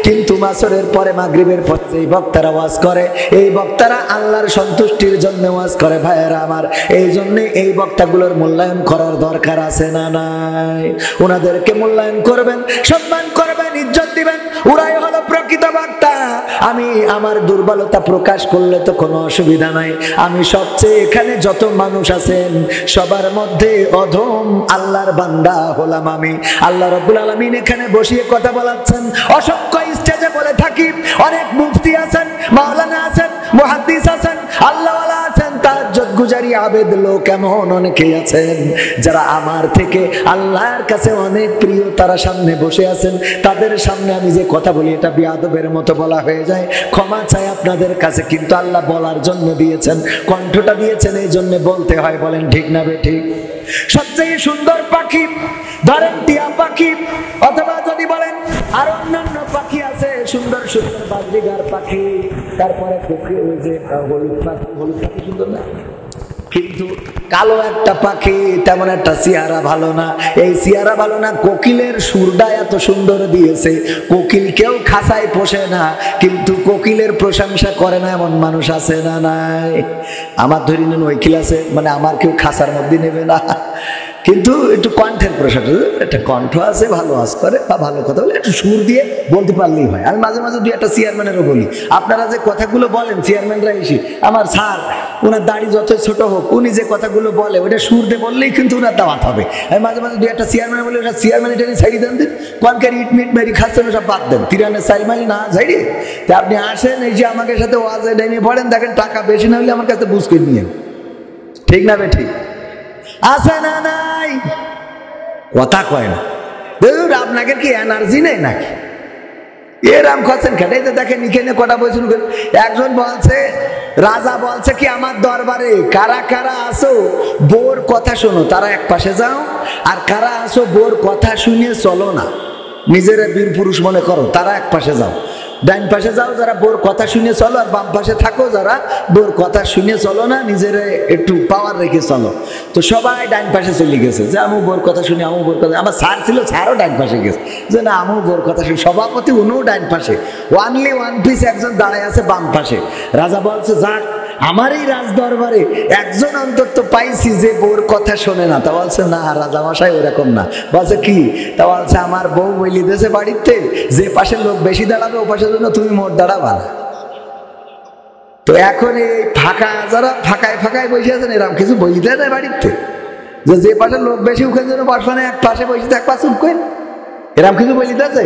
কিন্তু মাসরের পরে মাগরিবের পরে এই বক্তারা ওয়াজ করে, এই বক্তারা আল্লাহর সন্তুষ্টির জন্য ওয়াজ করে। ভাইয়েরা আমার, এই জন্য এই বক্তাগুলোর মূল্যায়ন করার দরকার আছে না নাই? ওনাদেরকে মূল্যায়ন করবেন, সম্মান করবেন, ইজ্জত দিবেন। ওরাই হলো প্রকৃত বক্তা। আমি আমার দুর্বলতা প্রকাশ করলে তো কোনো অসুবিধা নাই। আমি সবচেয়ে এখানে যত মানুষ আছেন সবার মধ্যে অধম আল্লাহর বান্দা হলাম আমি। আল্লাহ রাব্বুল আলামিন এখানে বসিয়ে কথা বলাচ্ছেন। অসংখ্য স্টেজে বলে থাকি, অনেক মুফতি আছেন, মাওলানা আছেন, মুহাদ্দিস আছেন, আল্লাহওয়ালা আছেন, তাহাজ্জুদ গুজারি আবেদ লোক এমন অনেকেই আছেন যারা আমার থেকে আল্লাহর কাছে অনেক প্রিয়। তারা সামনে বসে আছেন, তাদের সামনে আমি যে কথা বলি এটা বিয়াদবের মতো বলা হয়ে যায়, ক্ষমা চাই আপনাদের কাছে। কিন্তু আল্লাহ বলার জন্য দিয়েছেন, কণ্ঠটা দিয়েছেন, এই জন্য বলতে হয়। বলেন ঠিক না বেঠিক? সবচেয়ে সুন্দর পাখি ধরেন টিয়া পাখি, অথবা যদি বলেন আর অন্যান্য পাখি আছে সুন্দর সুন্দর বাজরিগার পাখি, তারপরে ওই যে হলুদ পাখি, হলুদ পাখি সুন্দর না, কিন্তু কালো একটা পাখি, তেমন একটা চেহারা ভালো না। এই চেহারা ভালো না, কোকিলের সুরটা এত সুন্দর দিয়েছে, কোকিল কেউ খাঁচায় পোষে না, কিন্তু কোকিলের প্রশংসা করে না এমন মানুষ আছে না নাই? আমার ধরি নেন ওইকিল আছে, মানে আমার কেউ খাঁচার মধ্যে নেবে না, কিন্তু একটু কণ্ঠের প্রশংসা, একটা কণ্ঠ আছে, ভালো আওয়াজ করে বা ভালো কথা বলে, একটু সুর দিয়ে বলতে পারলেই হয়। আমি মাঝে মাঝে দুই একটা চেয়ারম্যানেরও বলি, আপনারা যে কথাগুলো বলেন চেয়ারম্যানরা এসে, আমার স্যার ওনার দাড়ি যত ছোট হোক, উনি যে কথাগুলো বলে ওটা সুর দিয়ে বললেই কিন্তু ওনার দাওয়াত হবে। আমি মাঝে মাঝে দুই একটা চেয়ারম্যান বলি, ওটা চেয়ারম্যান এটা ছাড়ি দেন, দিন কনকার ইট মিট মেরি খাচ্ছেন ওসব বাদ দেন, তিরানের চাইল মাইল না ছাড়ি তা আপনি আসেন, এই যে আমাকে সাথে ওয়াজে নেমে পড়েন, দেখেন টাকা বেশি না হলে আমার কাছে বুঝ করে নিয়ে, ঠিক না বেঠিক? আছে না নাই? কথা কয় না। আপনাকে কি এনার্জি নেই নাকি? এরাম খাচ্ছেন খেটে দেখেন এখানে কটা বলছেন। একজন বলছে, রাজা বলছে কি আমার দরবারে কারা কারা আসো বোর কথা শোনো, তারা এক পাশে যাও, আর কারা আসো বোর কথা শুনে চলো না, নিজেরা বীর পুরুষ মনে করো, তারা এক পাশে যাও। ডাইন পাশে যাও যারা বোর কথা শুনে চলো, আর বাম পাশে থাকো যারা বোর কথা শুনে চলো না, নিজেরা একটু পাওয়ার রেখে চলো। তো সবাই ডাইন পাশে চলে গেছে, যে আমু বোর কথা শুনি, আমু বোর কথা। আমার স্যার ছিল, স্যারও ডাইন পাশে গেছে, যে না আমু বোর কথা শুনি। সভাপতি উনিও ডাইন পাশে, ওয়ানলি ওয়ান পিস একজন দাঁড়ায় আছে বাম পাশে। রাজা বলছে, যাক আমার এই রাজ দরবারে একজন অন্তত পাইছি যে বোর কথা শোনে না। তা বলছে, না রাজা মশাই ওরকম না। বলছে কি? তা বলছে, আমার বউ বলি দিয়েছে বাড়িতে, যে পাশে লোক বেশি দাঁড়াবে ও পাশের জন্য তুমি মোট দাঁড়াবা না। তো এখন এই ফাঁকা যারা ফাঁকায় ফাঁকায় বসে আছেন, এরকম কিছু বলি দেয় না বাড়িতে, যে পাশে লোক বেশি ওখানে যেন বসবানে এক পাশে বসে থাকবা চুপ করেন, এরকম কিছু বলি দিয়েছে?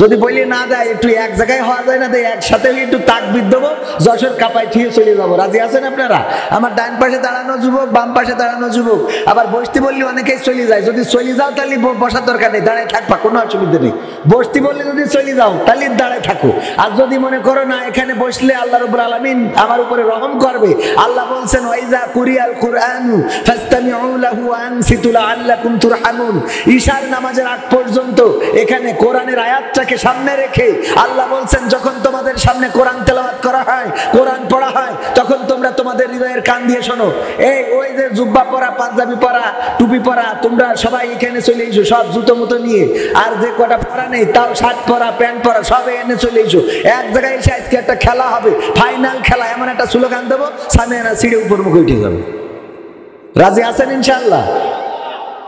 যদি বলি না দেয়, একটু এক জায়গায় হওয়া যায় না, একসাথে একটু তাকবীর দেবো, যশোর কাপায় ঠিয়ে চলে যাবো। রাজি আছেন আপনারা? আমার ডান পাশে দাঁড়ানো যুবক, বাম পাশে দাঁড়ানো যুবক। আবার বসতে বললে অনেকেই চলে যায়, যদি চলে যাও তাহলে বসার দরকার নেই, দাঁড়ায় থাকবা, কোনো অসুবিধা নেই। বসতে বললে যদি চলে যাও তাহলে দাঁড়ায় থাকো। আর যদি মনে করো না এখানে বসলে আল্লাহ রাব্বুল আলামিন আমার উপরে রহম করবে, আল্লাহ বলছেন ওয়াইজা কুরিয়াল কুরআনু ফাসতামিউ লাহু ওয়া আনসিতু লাআল্লাকুম তুরহামুন। ঈশার নামাজের আগ পর্যন্ত এখানে কোরআনের আয়াতটাকে সামনে রেখে আল্লাহ বলছেন, যখন তোমাদের সামনে কোরআন তেলাওয়াত করা হয়, কোরআন পড়া হয়, তখন তোমরা তোমাদের হৃদয়ের কান দিয়ে শোনো। এই ওই যে জুব্বা পরা, পাঞ্জাবি পরা, টুপি পরা, তোমরা সবাই এখানে চলে এসো, সব জুতো মুতো নিয়ে। আর যে কটা পরা নেই তাও শার্ট পরা, প্যান্ট পরা, সব এনে চলে এসো। এক জায়গায় এসে আজকে একটা খেলা হবে, ফাইনাল খেলা, এমন একটা স্লোগান দেবো, সামনে না সিঁড়ি উপর মুখে উঠে যাবে। রাজি আছেন ইনশাআল্লাহ?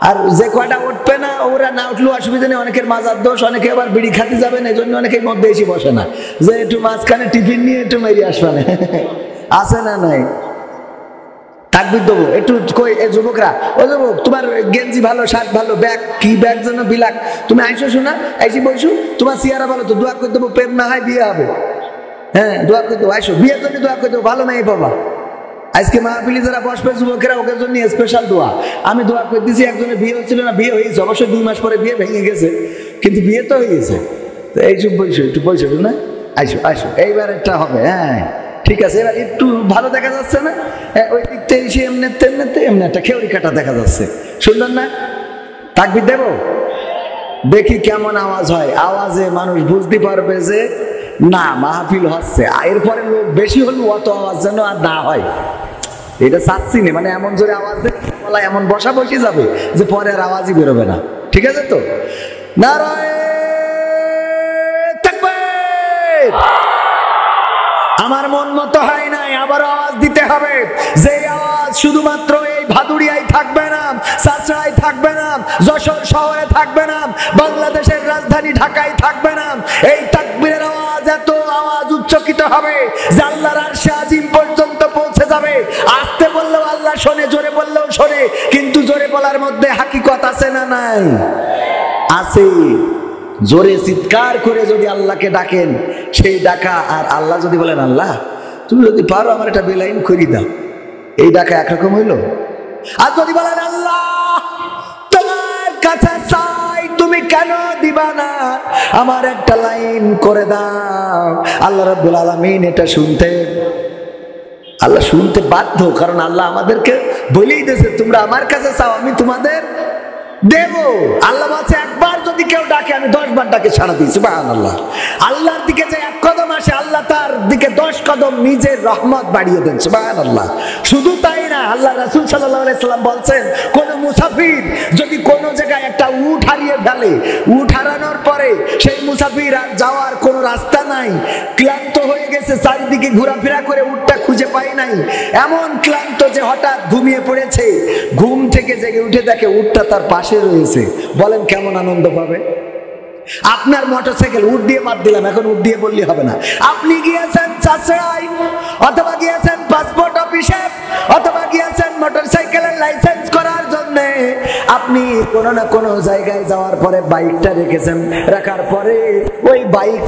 আর যে কয়টা উঠবে না, ওরা না উঠলেও অসুবিধা নেই, অনেকের মাজার দোষ, অনেকে আবার বিড়ি খাতে যাবেন, এই জন্য অনেকের মধ্যে এসে বসে না, যে একটু মাঝখানে টিফিন নিয়ে একটু মেরি আসবে না। আছে না নাই? তাকবীর দেবো একটু। কই এই যুবকরা, ও যুবক তোমার গেঞ্জি ভালো, শার্ট ভালো, ব্যাগ কি ব্যাগ যেন বিলাক, তুমি আইসো শোনা, আইসি বইসো, তোমার চেহারা ভালো তো দোয়া করে দেবো, প্রেম না হয় বিয়ে হবে। হ্যাঁ দোয়া করে দেবো, আইসো, বিয়ের জন্য দোয়া করে দেবো, ভালো মেয়ে বাবা। আজকে মাহফিলে যারা বসবে যুবকেরা, ওদের জন্য স্পেশাল দোয়া। আমি দোয়া করে দিয়েছি, একজনের বিয়ে হচ্ছিল না, বিয়ে হয়েছে, অবশ্যই 2 মাস পরে বিয়ে ভেঙে গেছে, কিন্তু বিয়ে তো হয়ে গেছে। তো এইসব বইসো, একটু বইসো না, আইসো আইসো, এইবার একটা হবে। হ্যাঁ ঠিক আছে, এবার একটু ভালো দেখা যাচ্ছে না? ওই দিক থেকে এসে এমনি একটা খেউরি কাটা দেখা যাচ্ছে, সুন্দর না? তাকবীর দেব, দেখি কেমন আওয়াজ হয়। আওয়াজে মানুষ বুঝতে পারবে যে না মাহফিল হচ্ছে। এরপরে লোক বেশি হলে অত আওয়াজ যেন আর না হয়, এটা চাচ্ছি না। মানে এমন জোরে আওয়াজ দেয়, গলায় এমন বসা বসে যাবে যে পরে আর আওয়াজই বেরোবে না। ঠিক আছে তো? নারায়ে তাকবীর। আমার মন মতো হয় নাই, আবার আওয়াজ দিতে হবে। যে আওয়াজ শুধুমাত্র এই ভাদুড়িয়ায় থাকবে না, চাচড়ায় থাকবে না, যশোর শহরে থাকবে না, বাংলাদেশের রাজধানী ঢাকায় থাকবে না। এই তাকবীরের আওয়াজ এত আওয়াজ উচ্চকিত হবে যে আল্লাহর আরশে আজিম পর্যন্ত পৌঁছে যাবে। আস্তে বললেও আল্লাহ শোনে, জোরে বললেও শোনে। কিন্তু জোরে বলার মধ্যে হাকিকত আছে না নাই? আছে। জোরে চিৎকার করে যদি আল্লাহকে ডাকেন, সেই ডাকা আর আল্লাহ যদি বলেন আল্লাহ তুমি যদি পারো আমার একটা বেলাইন করি দাও, এই ডাকা একরকম হইল। আর যদি বলেন আল্লাহ তোমার কাছে চাই, তুমি কেন দিবা না, আমার একটা লাইন করে দাও, আল্লাহ রাব্বুল আলামিন এটা শুনতে বাধ্য। কারণ আল্লাহ আমাদেরকে বলেই দিয়েছে তোমরা আমার কাছে চাও, আমি তোমাদের দেব। আল্লাহ বলছে একবার যদি কেউ ডাকে আমি 10 বার ডাকে সাড়া দিই। সুবহানাল্লাহ। আল্লাহর দিকে যে 1 কদম আসে, আল্লাহ তার দিকে 10 কদম নিজের রহমত বাড়িয়ে দেন। সুবহানাল্লাহ। শুধু তাই না, আল্লাহ রাসূল সাল্লাল্লাহু আলাইহি সাল্লাম বলছেন কোন মুসাফির যদি কোন জায়গায় একটা উট হারিয়ে ফেলে, উট হারানোর পরে সেই মুসাফির আর যাওয়ার কোনো রাস্তা নাই, ক্লান্ত হয়ে গেছে, চারিদিকে ঘোরাফেরা করে উটটা খুঁজে পায় নাই, এমন ক্লান্ত যে হঠাৎ ঘুমিয়ে পড়েছে, ঘুম থেকে জেগে উঠে দেখে উটটা তার পাশে রয়েছে, বলেন কেমন আনন্দ পাবে? আপনার মোটরসাইকেল, উট দিয়ে বাদ দিলাম, এখন উট দিয়ে বললে হবে না। আপনি গিয়েছেন চাচড়ায়, অথবা গিয়েছেন পাসপোর্ট অফিসে, অথবা গিয়েছেন মোটরসাইকেলের লাইসেন্স করার জন্য, আপনি কোনো না কোনো জায়গায় যাওয়ার পরে বাইকটা রেখেছেন, রাখার পরে ওই বাইক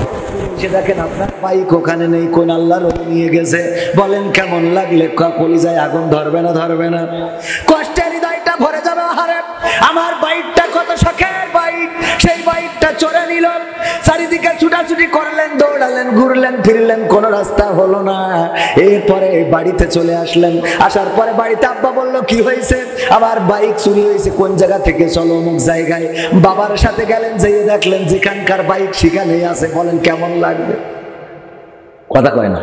এসে দেখেন আপনার বাইক ওখানে নেই, কোন আল্লাহর ওলি নিয়ে গেছে, বলেন কেমন লাগলে? কলিজায় আগুন ধরবে না? ধরবে না? কষ্টের হৃদয়টা ভরে যাবে। আরে আমার বাইকটা কত শখের বাইক, সেই বাইকটা চোরে নিল, চারিদিকে ছুটাছুটি করলেন, দৌড়ালেন, ঘুরলেন ফিরলেন, কোন রাস্তা হলো না। এরপরে বাড়িতে চলে আসলেন, আসার পরে বাড়িতে আব্বা বলল কি হয়েছে? আমার বাইক চুরি হয়েছে। কোন জায়গা থেকে? চলো অমুক জায়গায়। বাবার সাথে গেলেন, যেয়ে দেখলেন যেখানকার বাইক সেখানেই আছে। বলেন কেমন লাগবে? কথা কয় না,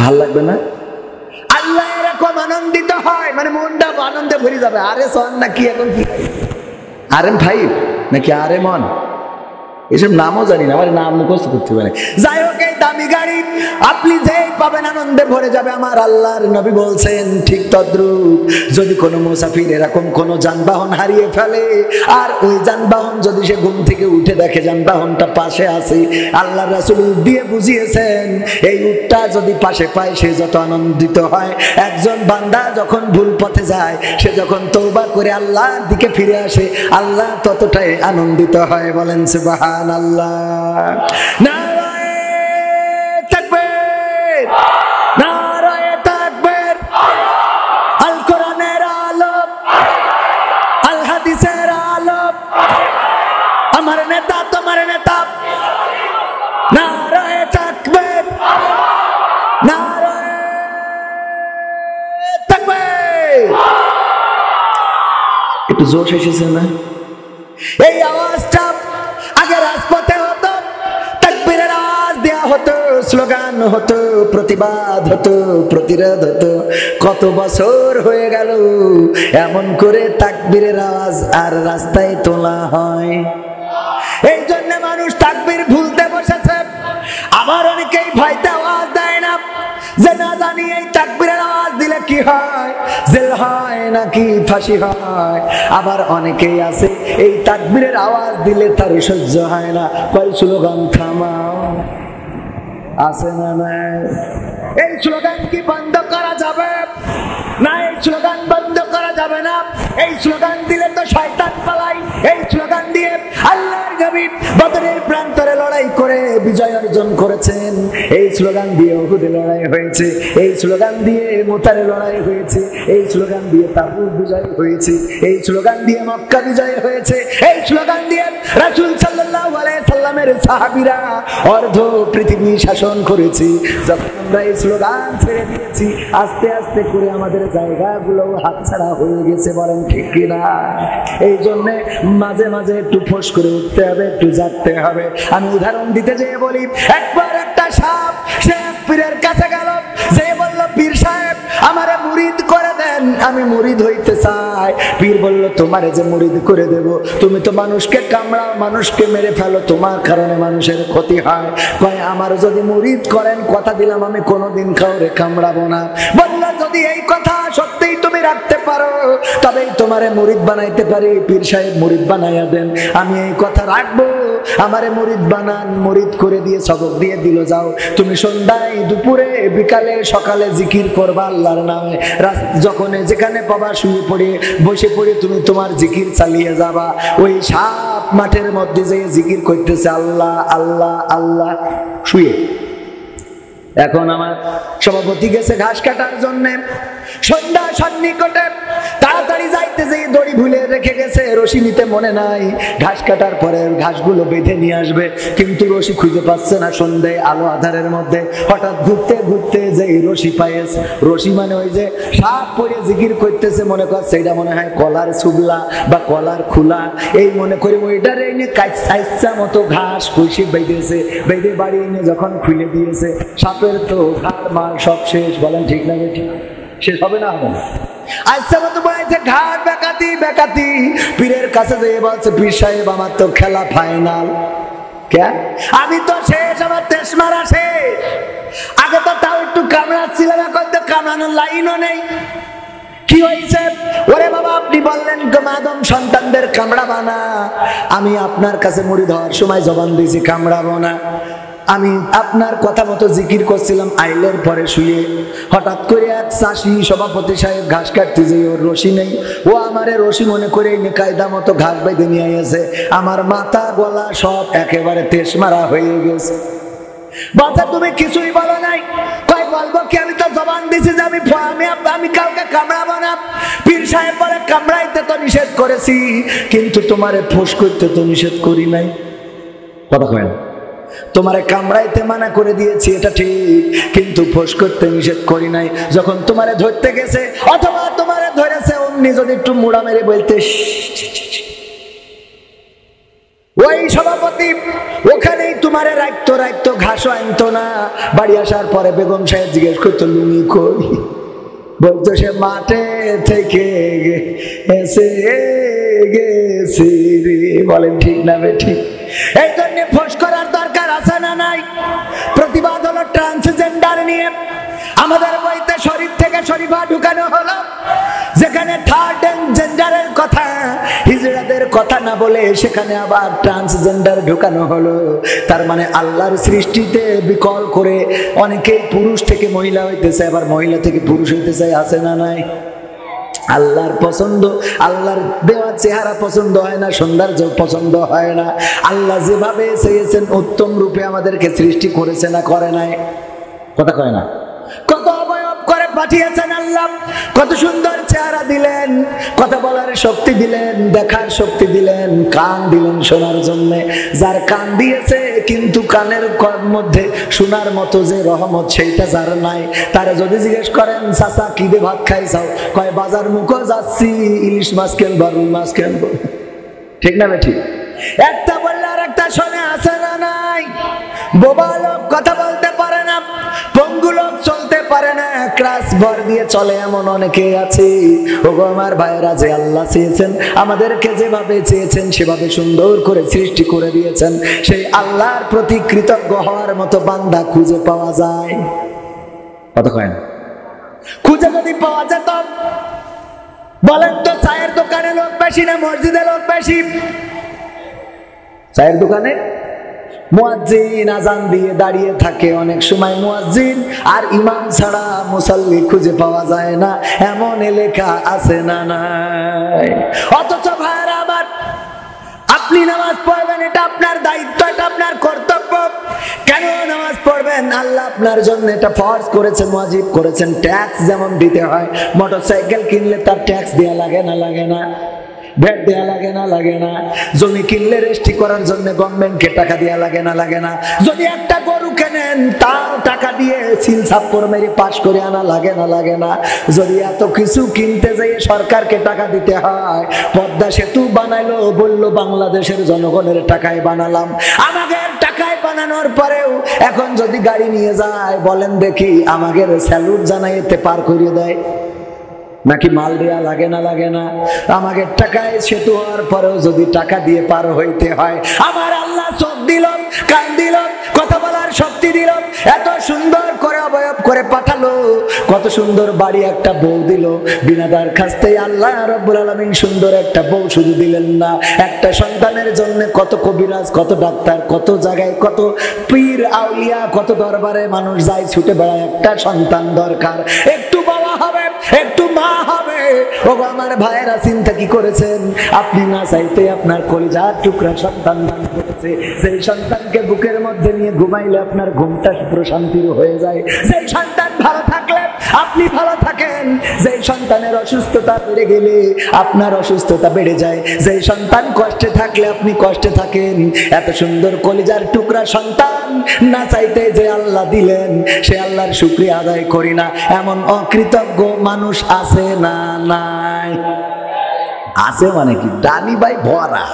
ভাল লাগবে না? আল্লাহ এরকম আনন্দিত হয়, মানে মনটা আনন্দে ভরে যাবে। আরে সন নাকি এখন কি RM5 নাকি RM1, এসব নামও জানি না, আমার নাম মুখস্থ করতে পারে। যাই হোক, এই দামি গাড়ি আপনি যেই পাবেন আনন্দে ভরে যাবে। আমার আল্লাহর নবী বলছেন ঠিক তদ্রূপ যদি কোনো মুসাফির এরকম কোনো যানবাহন হারিয়ে ফেলে, আর ওই যানবাহন যদি সে ঘুম থেকে উঠে দেখে যানবাহনটা পাশে আছে, আল্লাহর রাসূল উট দিয়ে বুঝিয়েছেন এই উটটা যদি পাশে পায় সে যত আনন্দিত হয়, একজন বান্দা যখন ভুল পথে যায়, সে যখন তওবা করে আল্লাহর দিকে ফিরে আসে, আল্লাহ ততটাই আনন্দিত হয়। বলেন সুবহানাল্লাহ। নারায়ে তাকবীর, নারায়ে তাকবীর। আল কোরআনের আলো, আল হাদিসের আলো, আমার নেতা তোমার নেতা। নারায়ে তাকবীর, নারায়ে তাকবীর। একটু জোশ এসেছে না? এই আওয়াজটা আগে রাজপথে হতো, তাকবীরের আওয়াজ দেয়া হতো, স্লোগান হতো, প্রতিবাদ হতো, প্রতিরোধ হতো। কত বছর হয়ে গেল এমন করে তাকবীরের আওয়াজ আর রাস্তায় তোলা হয়। এই জন্য মানুষ তাকবীর ভুলতে বসেছে। আবার অনেকেই ভয়তে আওয়াজ দেয় না, যে না জানি এই তাকবীরের আওয়াজ দিলে কি হয়, জেল হয় নাকি ফাঁসি হয়। আবার অনেকেই আছে এই তাকবীরের আওয়াজ দিলে তার সহ্য হয় না, কয় স্লোগান থামাও। আছে না নাই? এই স্লোগান কি বন্ধ করা যাবে? না, এই স্লোগান বন্ধ করা যাবে না। এই স্লোগান দিলে তো শয়তান পালায়। এই স্লোগান দিয়ে আল্লাহর নবী বদরের প্রান্তরে লড়াই করে বিজয় অর্জন করেছেন। এই স্লোগান দিয়ে উহুদে লড়াই হয়েছে, এই স্লোগান দিয়ে মুতারে লড়াই হয়েছে, এই স্লোগান দিয়ে তাবুক বিজয় হয়েছে, এই স্লোগান দিয়ে মক্কা বিজয় হয়েছে, এই স্লোগান দিয়ে রাসূল সাল্লাল্লাহু আলাইহি সাল্লামের সাহাবীরা অর্ধ পৃথিবী শাসন করেছি। যখন আমরা এই স্লোগান ছেড়ে দিয়েছি, আস্তে আস্তে করে আমাদের জায়গাগুলো হাতছাড়া হয়ে গেছে। বলেন ঠিক কিনা? এই জন্যে মাঝে মাঝে একটু ফোঁস করে উঠতে হবে, একটু জাগতে হবে। আমি উদাহরণ দিতে যেয়ে বলি, একবার একটা সাপ সে পীরের কাছে গেল, যে বলল, পীর সাহেব আমারে মুরিদ করে দেন, আমি মুরিদ হইতে চাই। পীর বলল, তোমারে যে মুরিদ করে দেব, তুমি তো মানুষকে কামড়াও, মানুষকে মেরে ফেলো, তোমার কারণে মানুষের ক্ষতি হয়। কয়, আমার যদি মুরিদ করেন, কথা দিলাম আমি কোনোদিন কাউরে কামড়াবো না। বলল, যদি এই কথা সত্যিই তুমি রাখতে পারো, তবেই তোমারে মুরিদ বানাইতে পারি। পীর সাহেব মুরিদ বানাইয়া দেন। আমি এই কথা রাখবো, আমারে মুরিদ বানান। মুরিদ করে দিয়ে সবক দিয়ে দিল, যাও তুমি সন্ধ্যায়, দুপুরে, বিকালে, সকালে জিকির করবা আল্লাহর নামে। যখন যেখানে পাবা শুয়ে পড়ে, বসে পড়ে তুমি তোমার জিকির চালিয়ে যাবা। ওই সাপ মাঠের মধ্যে যে জিকির করতেছে আল্লাহ আল্লাহ আল্লাহ শুয়ে। এখন আমার সভাপতি গেছে ঘাস কাটার জন্য, সন্ধ্যা সন্নিকটে, তাড়াতাড়ি যাইতে যেয়ে দড়ি ভুলে রেখে গেছে, রশি নিতে মনে নাই। ঘাস কাটার পরে ঘাসগুলো বেঁধে নিয়ে আসবে, কিন্তু রশি খুঁজে পাচ্ছে না। সন্ধ্যায় আলো আধারের মধ্যে হঠাৎ ঘুরতে ঘুরতে যে রশি পাইছে, রশি মানে ওই যে সাপ পরে জিকির করতেছে, মনে করছে এটা মনে হয় কলার সুগলা বা কলার খুলা, এই মনে করে ওইটার এনে কাইচ্ছা মতো ঘাস কষে বেঁধেছে। বেঁধে বাড়ি এনে যখন খুলে দিয়েছে, সাপের তো ঘাট মাল সব শেষ। বলেন ঠিক না? ঠিক শেষ হবে না? হবে না। আচ্ছা মতো বলেছে ঘাট বেকাতি বেকাতি। পীরের কাছে যেয়ে বলছে, পীর সাহেব আমার তো খেলা ফাইনাল। কে? আমি তো শেষ, আমার তেস মারা শেষ। আগে তো তাও একটু কামড়াচ্ছিলাম, এখন তো কামড়ানোর লাইনও নেই। কি হয়েছে? ওরে বাবা, আপনি বললেন মাদম সন্তানদের কামড়াবা না। আমি আপনার কাছে মুরিদ হওয়ার সময় জবান দিয়েছি কামড়াবো না। আমি আপনার কথা মতো জিকির করছিলাম, আইলের পরে শুয়ে হঠাৎ করে এক চাষি সভাপতি সাহেব ঘাস কাটতে যে ওর রশি নেই, ও আমারে রশি মনে করে এনে কায়দা মতো ঘাস বেঁধে নিয়ে এসে আমার মাথা গলা সব একেবারে তেস মারা হয়ে গেছে। বাচ্চা তুমি কিছুই বলো নাই। কয়, বলবো কি, আমি তো জবান দিছি যে আমি কাউকে কামড়াবো না। পীর সাহেব বলে, কামড়াইতে তো নিষেধ করেছি, কিন্তু তোমারে ফোঁস করতে তো নিষেধ করি নাই। কথা কয় না? তোমারে কামড়াইতে মানা করে দিয়েছি, এটা ঠিক, কিন্তু ফোঁস করতে নিষেধ করি নাই। যখন তোমারে ধরতে গেছে অথবা তোমারে ধরেছে, অমনি যদি একটু মুড়া মেরে বলতে, ওই সভাপতি ওখানেই তোমারে রাখতো, ঘাসও আনতো না। বাড়ি আসার পরে বেগম সাহেব জিজ্ঞেস করতো, লুঙ্গি কই? বলতো, সে মাঠে থেকে এসে গেছে রে। বলেন ঠিক না বেঠিক? এই জন্য ফোঁস করার দরকার আছে না নাই? প্রতিবাদ হলো ট্রান্সজেন্ডার নিয়ে। আমাদের বইতে শরীর থেকে শরীফা ঢুকানো হলো, যেখানে থার্ড জেন্ডারের কথা, হিজড়াদের কথা না বলে সেখানে আবার ট্রান্সজেন্ডার ঢুকানো হলো। তার মানে আল্লাহর সৃষ্টিতে বিকল করে অনেকে পুরুষ থেকে মহিলা হইতেছে, আবার মহিলা থেকে পুরুষ হইতেছে। আছে না নাই? আল্লাহর পছন্দ, আল্লাহর দেওয়া চেহারা পছন্দ হয় না, সৌন্দর্য পছন্দ হয় না। আল্লাহ যেভাবে চেয়েছেন উত্তম রূপে আমাদেরকে সৃষ্টি করেছে না করে নাই? কথা কয় না? কত অবয়ব করে পাঠিয়েছেন আল্লাহ, কত সুন্দর চেহারা দিলেন, কথা বলার শক্তি দিলেন, দেখার শক্তি দিলেন, কান দিলেন শোনার জন্য। যার কান দিয়েছে কিন্তু কানের মধ্যে শোনার মতো যে রহমত সেইটা যার নাই, তারা যদি জিজ্ঞেস করেন, চাচা কি দিয়ে ভাত খাইছাও? কয়, বাজার মুখো যাচ্ছি, ইলিশ মাছ কেনবো, রুই মাছ কেনবো। ঠিক না বেঠিক? একটা বললে আর একটা শোনে। আছে না নাই? বোবা লোক কথা বলতে পারে না, পঙ্গু লোক চলতে পারে না, ক্রাস ভর দিয়ে চলে এমন অনেকে আছে। ওগো আমার ভাইয়েরা, যে আল্লাহ চেয়েছেন আমাদেরকে, যেভাবে চেয়েছেন সেভাবে সুন্দর করে সৃষ্টি করে দিয়েছেন, সেই আল্লাহর প্রতি কৃতজ্ঞ হওয়ার মতো বান্দা খুঁজে পাওয়া যায়? কথা কয় না? খুঁজে যদি পাওয়া যেত, বলেন তো, চায়ের দোকানে লোক বেশি না মসজিদে লোক বেশি? চায়ের দোকানে মুয়াজ্জিন আজান দিয়ে দাঁড়িয়ে থাকে, অনেক সময় মুয়াজ্জিন আর ইমাম ছাড়া মুসাল্লি খুঁজে পাওয়া যায় না, এমন এলাকা আছে না নাই? অথচ ভাইরা আমার, আপনি নামাজ পড়বেন, এটা আপনার দায়িত্ব, এটা আপনার কর্তব্য। কেন নামাজ পড়বেন? আল্লাহ আপনার জন্য এটা ফরজ করেছেন, ওয়াজিব করেছেন। ট্যাক্স যেমন দিতে হয়, মোটরসাইকেল কিনলে তার ট্যাক্স দেওয়া লাগে না? লাগে না? ভ্যাট দেয়া লাগে না? লাগে না। জমি কিনলে রেজিস্ট্রি করার জন্য গভর্নমেন্টকে টাকা দেয়া লাগে না? লাগে না। যদি একটা গরু কেনেন তাও টাকা দিয়ে সিল ছাপ্পর মেরে পাস করে আনা লাগে না? লাগে না। যদি এত কিছু কিনতে যাই সরকারকে টাকা দিতে হয়, পদ্মা সেতু বানাইলো বললো বাংলাদেশের জনগণের টাকায় বানালাম, আমাদের টাকায় বানানোর পরেও এখন যদি গাড়ি নিয়ে যায় বলেন দেখি আমাদের স্যালুট জানাইতে পার করিয়ে দেয় নাকি মাল দেয়া লাগে না? লাগে না। আমাদের টাকায় সেতু হওয়ার পরেও যদি টাকা দিয়ে পার হইতে হয়, আমার আল্লাহ চোখ দিল, কান দিল, কথা বলার শক্তি দিল, এত সুন্দর করে অবয়ব করে পাঠালো, কত সুন্দর বাড়ি একটা বউ দিল, বিনা দরখাস্তে আল্লাহ রাব্বুল আলামিন সুন্দর একটা বউ শুধু দিলেন না, একটা সন্তানের জন্য কত কবিরাজ, কত ডাক্তার, কত জায়গায় কত পীর আউলিয়া, কত দরবারে মানুষ যায় ছুটে বেড়ায়, একটা সন্তান দরকার, একটু বাবা হবে, একটু মা হবে। ও আমার ভাইয়েরা চিন্তা কি করেছেন? আপনি না চাইতে আপনার কলিজার টুকরা সন্তান দান করেছে, সেই সন্তানকে বুকের মধ্যে নিয়ে ঘুমাইলে আপনার ঘুমটা প্রশান্তির হয়ে যায়। সেই সন্তান ভালো থাকলে আপনি ভালো থাকেন, যেই সন্তানের অসুস্থতা বেড়ে গেলে আপনার অসুস্থতা বেড়ে যায়, যেই সন্তান কষ্টে থাকলে আপনি কষ্টে থাকেন। এত সুন্দর কলিজার টুকরা সন্তান না চাইতে যে আল্লাহ দিলেন, সে আল্লাহর শুকরিয়া আদায় করি না, এমন অকৃতজ্ঞ মানুষ আছে না? নাই। আছে মানে কি? ডানি ভাই ভরা।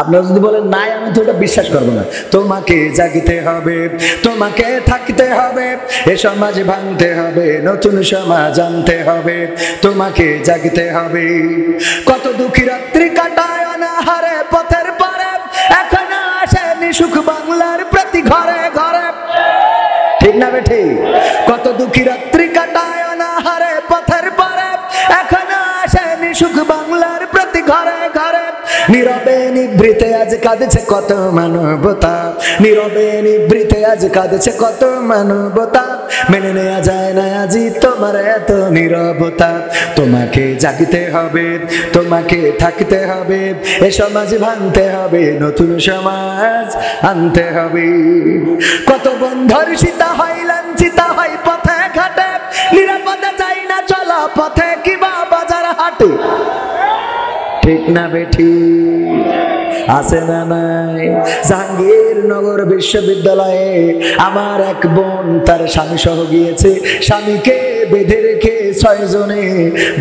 আপনারা যদি বলেন নাই, আমি তো ওটা বিশ্বাস করবো না। তোমাকে জাগিতে হবে, তোমাকে থাকতে হবে, এ সমাজ ভাঙতে হবে, নতুন সমাজ আনতে হবে, তোমাকে জাগিতে হবে। কত দুঃখী রাত্রি কাটায় অনাহারে পথের পারে, এখন আসেনি সুখ বাংলার প্রতি ঘরে ঘরে, ঠিক না বেঠি? কত দুঃখী রাত্রি কাটায় অনাহারে পথের পারে, এখন আসেনি সুখ বাংলার প্রতি ঘরে ঘরে। নীরবে নিভৃতে আজ কাঁদছে কত মানবতা, নীরবে নিভৃতে আজ কাঁদছে কত মানবতা, মেনে নেওয়া যায় না আজি তোমার এত নীরবতা। তোমাকে জাগিতে হবে, তোমাকে থাকতে হবে, এ সমাজ ভাঙতে হবে, নতুন সমাজ আনতে হবে। কত বন্ধুর সীতা হয় লাঞ্ছিতা হয় পথে ঘাটে, নিরাপদে যাই না চলা পথে কিবা বাজার হাটে, ঠিক না বেঠি? আছে না নাই? জাহাঙ্গীরনগর বিশ্ববিদ্যালয়ে আমার এক বোন তার স্বামী সহ গিয়েছে, স্বামীকে বেঁধে রেখে 6 জনে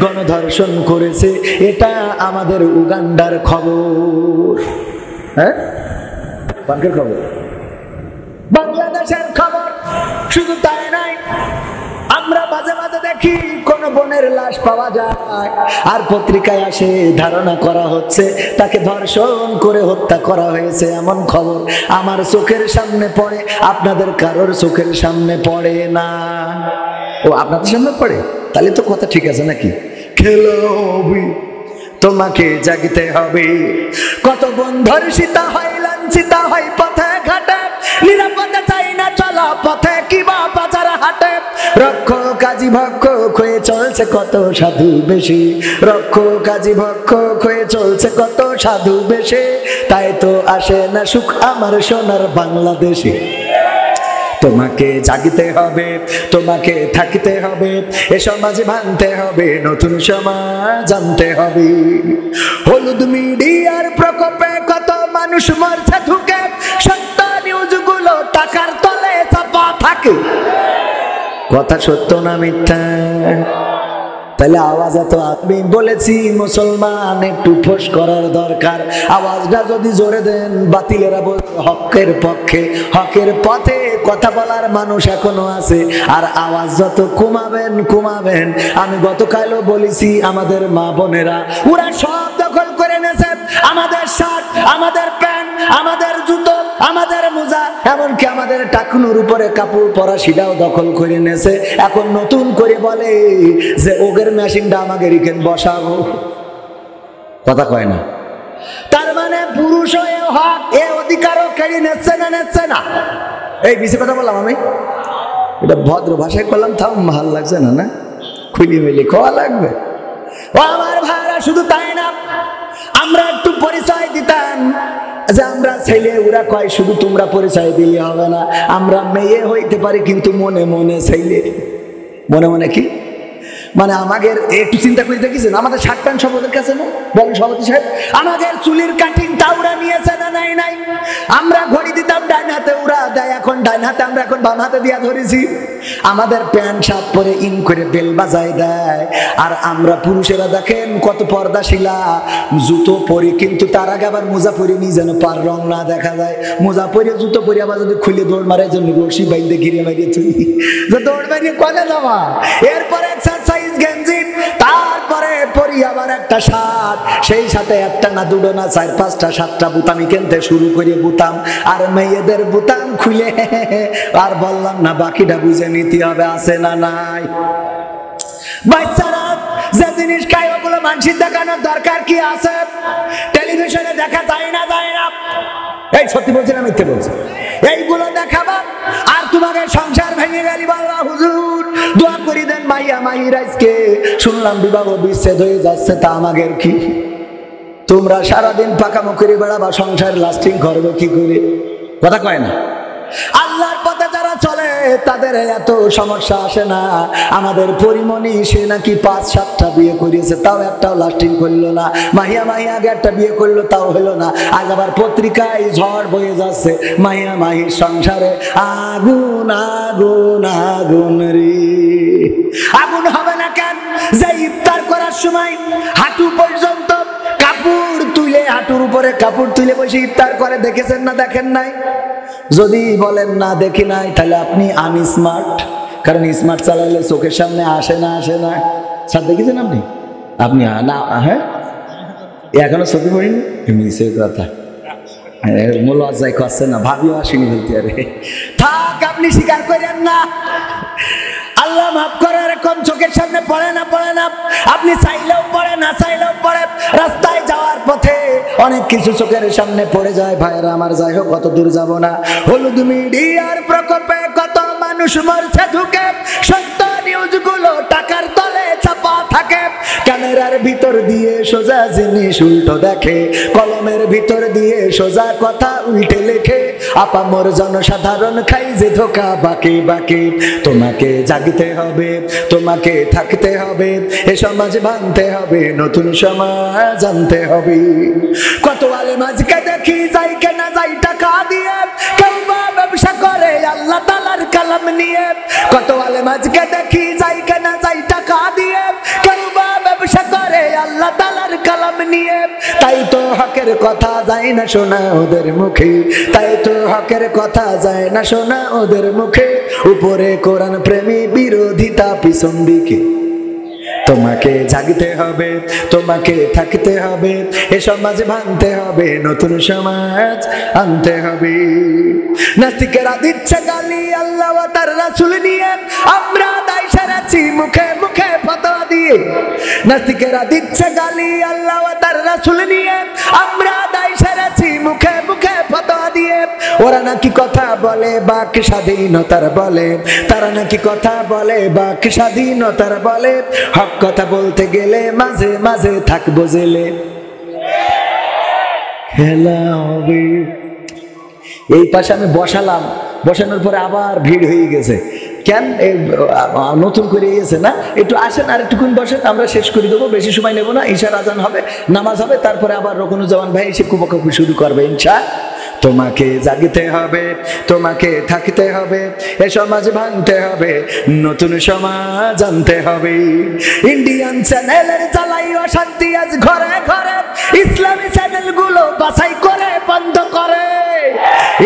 গণধর্ষণ করেছে। এটা আমাদের উগান্ডার খবর। হ্যাঁ, বাংলাদেশের খবর, বাংলাদেশের খবর। শুধু তাই নাই, আমরা মাঝে মাঝে দেখি কোন বোনের লাশ পাওয়া যায় আর পত্রিকায় আসে ধারণা করা হচ্ছে তাকে ধর্ষণ করে হত্যা করা হয়েছে, এমন খবর আমার চোখের সামনে পড়ে, আপনাদের কারোর চোখের সামনে পড়ে না। ও আপনাদের সামনে পড়ে? তাহলে তো কথা ঠিক আছে নাকি? খেলো তোমাকে জাগিতে হবে। কত বোন ধর্ষিতা হয় লাঞ্ছিতা হয় পথে ঘাটে, নিরাপদে চাই না চলা পথে কিবা বাজার হাটে। রক্ষ কাজী ভক্ষক হয়ে চলছে কত সাধু বেশি, রক্ষ কাজী ভক্ষক হয়ে চলছে কত সাধু বেশে, তাই তো আসে না সুখ আমার সোনার বাংলাদেশে। তোমাকে জাগিতে হবে, তোমাকে থাকতে হবে, এ সমাজ ভাঙতে হবে, নতুন সমাজ আনতে হবে। হলুদ মিডিয়ার প্রকোপে কত মানুষ মরছে ঢুকে, সত্য নিউজগুলো টাকার তলে চাপা থাকে। কথা সত্য না মিথ্যা? তাহলে আওয়াজ এত আমি বলেছি মুসলমান একটু ফোঁস করার দরকার। আওয়াজটা যদি জোরে দেন বাতিলেরা হকের পক্ষে, হকের পথে কথা বলার মানুষ এখনো আছে, আর আওয়াজ যত কমাবেন কমাবেন। আমি গতকালও বলেছি আমাদের মা বোনেরা ওরা সব দখল করে নেছে, আমাদের শার্ট, আমাদের প্যান্ট, আমাদের জুতো, আমাদের মোজা, এমনকি আমাদের টাকনুর উপরে কাপড় পরা সেটাও দখল করে নেছে। এখন নতুন করে বলে যে ওগের মেশিনটা আমাকে রিখেন বসাবো, কথা কয় না। তার মানে পুরুষ হয়ে হক এ অধিকারও কেড়ে নেচ্ছে না, নেচ্ছে না? এই বেশি কথা বললাম আমি, এটা ভদ্র ভাষায় করলাম, তাও ভাল লাগছে না? না খুলি মিলি খাওয়া লাগবে। ও আমার ভাইরা, শুধু তাই না, আমরা একটু পরিচয় দিতাম যে আমরা ছেলে, ওরা কয় শুধু তোমরা পরিচয় দিলে হবে না, আমরা মেয়ে হইতে পারি কিন্তু মনে মনে ছেলে। মনে মনে কি? মানে আমাদের একটু চিন্তা করে দেখেছেন, আমাদের শার্ট প্যান্ট সব ওদের কাছে না? বলেন সভাপতি সাহেব, আমাদের চুলির কাটিং তাওরা নিয়েছে না? নাই নাই। আমরা ঘড়ি দিতাম ডাইন হাতে, ওরা দেয় এখন ডাইন হাতে, আমরা এখন বাম হাতে দিয়া ধরেছি। আমাদের প্যান্ট শার্ট পরে ইন করে বেল বাজায় দেয়, আর আমরা পুরুষেরা দেখেন কত পর্দাশীলা, জুতো পরি কিন্তু তার আগে আবার মোজা পরি নি যেন পার রং না দেখা যায়। মোজা পরে জুতো পরে আবার যদি খুলে দৌড় মারে জন্য রশি বাইন্দে ঘিরে মারিয়ে তুলি, দৌড় মারিয়ে কলে যাওয়া, এরপরে এক্সারসাইজ গেঞ্জি, তারপরে পরি আবার একটা শার্ট, সেই সাথে একটা না দুটো না 4-5টা 7টা বুতামি কিনতে শুরু করে বুতাম, আর মেয়েদের বুতাম খুলে আর বললাম না বাকিটা বুঝে নিতে হবে, আছে না নাই? বাচ্চারা যে জিনিস খায় ওগুলো মানুষের দেখানোর দরকার কি আছে? টেলিভিশনে দেখা যায় না, যায় না? এই সত্যি বলছি না মিথ্যে বলছি? এইগুলো দেখাবা আর তোমাকে সংসার ভেঙে গেলি বলবা হুজুর দোয়া করি দেন, মাইয়া মাহির আজকে শুনলাম বিবাহ বিচ্ছেদ হয়ে যাচ্ছে, তা আমাদের কি? তোমরা সারাদিন পাকামো করে বেড়াবা, সংসার লাস্টিং করবে কি করে? কথা কয় না? আল্লাহর পথে যারা চলে তাদের এত সমস্যা আসে না। আমাদের পরিমণি সে নাকি 5-7টা বিয়ে করিয়েছে, তাও একটাও লাস্টিং করলো না। মাহিয়া মাহি আগে একটা বিয়ে করলো, তাও হলো না। আজ আবার পত্রিকায় ঝড় বয়ে যাচ্ছে, মাহিয়া মাহির সংসারে আগুন আগুন আগুন রে। আগুন হবে না কেন? যে ইফতার করার সময় হাঁটু পর্যন্ত কাপড় তুলে, হাঁটুর উপরে কাপড় তুলে বসে ইফতার করে, দেখেছেন না দেখেন নাই? যদি বলেন না দেখি নাই, তাহলে আপনি আনস্মার্ট। কারণ স্মার্ট চালাইলে চোখের সামনে আসে না, আসে না। স্যার দেখেছেন আপনি? আপনি না? হ্যাঁ, এখনো চোখে পড়িনি। মিসের কথা লজ্জায় করছে না, ভাবিও আসেনি বলতে। আরে থাক, আপনি স্বীকার করেন না। আল্লাহ মাফ করে, এরকম চোখের সামনে পড়ে না, পড়ে না। আপনি চাইলেও পড়ে, না চাইলেও পড়ে। রাস্তায় যাওয়ার পথে অনেক কিছু চোখের সামনে পড়ে যায়। ভাইরা আমার, যাই হোক, কত দূর যাব না। হলুদ মিডিয়ার প্রকোপে কত মানুষ মরছে ঢুকে, সত্য নিউজগুলো টাকার তলে চাপা থাকে। ক্যামেরার ভিতর দিয়ে সোজা জিনিস উল্টো দেখে, কলমের ভিতর দিয়ে সোজা কথা উল্টে লেখে। আপামর জনসাধারণ খাই যে ধোকা বাকি বাকি। তোমাকে জাগতে হবে, তোমাকে থাকতে হবে, এ সমাজ ভাঙতে হবে, নতুন সমাজ আনতে হবে। কত আলেম আজকে দেখি যাই কেনা যাই টাকা দিয়ে, কেউ বা ব্যবসা করে আল্লাহ তাআলার কালাম নিয়ে। কত আলেম আজকে দেখি যাই কেনা যাই টাকা দিয়ে, কেউ বা ব্যবসা করে আল্লাহ তাআলার কালাম নিয়ে। তাই তো হকের কথা যায় না শোনা ওদের মুখে, তাই তো হকের কথা যায় না শোনা ওদের মুখে। উপরে কোরআন প্রেমী, বিরোধিতা পিছন দিকে। তোমাকে জাগতে হবে, তোমাকে থাকতে হবে, এ সমাজ ভাঙতে হবে, নতুন সমাজ আনতে হবে। নাস্তিকেরা দিচ্ছে গালি আল্লাহ ও তার রাসূল নিয়ে, আমরা দায় সারাচ্ছি মুখে মুখে ফতোয়া দিয়ে। নাস্তিকেরা দিচ্ছে গালি আল্লাহ ও তার রাসূল নিয়ে, আমরা দায় সারাচ্ছি মুখে মুখে ফতোয়া দিয়ে। ওরা নাকি কথা বলে বাক স্বাধীনতার বলে, তারা নাকি কথা বলে বাক স্বাধীনতার বলে। হক কথা বলতে গেলে মাঝে মাঝে থাকবো জেলে। খেলা হবে। এই পাশে আমি বসালাম, বসানোর পরে আবার ভিড় হয়ে গেছে। কেন? নতুন করে এসে না, একটু আসেন আর একটুক্ষণ বসেন, আমরা শেষ করে দেবো, বেশি সময় নেবো না। ঈশার আজান হবে, নামাজ হবে, তারপরে আবার রকনুজ্জামান ভাই এসে কুপাকুপি শুরু করবে ইনশা। তোমাকে জাগতে হবে, তোমাকে থাকতে হবে, এ সমাজ ভাঙতে হবে, নতুন সমাজ আনতে হবে। ইন্ডিয়ান চ্যানেলের জ্বালাই অশান্তি আজ ঘরে ঘরে, ইসলামী চ্যানেলগুলো বাছাই করে বন্ধ করে।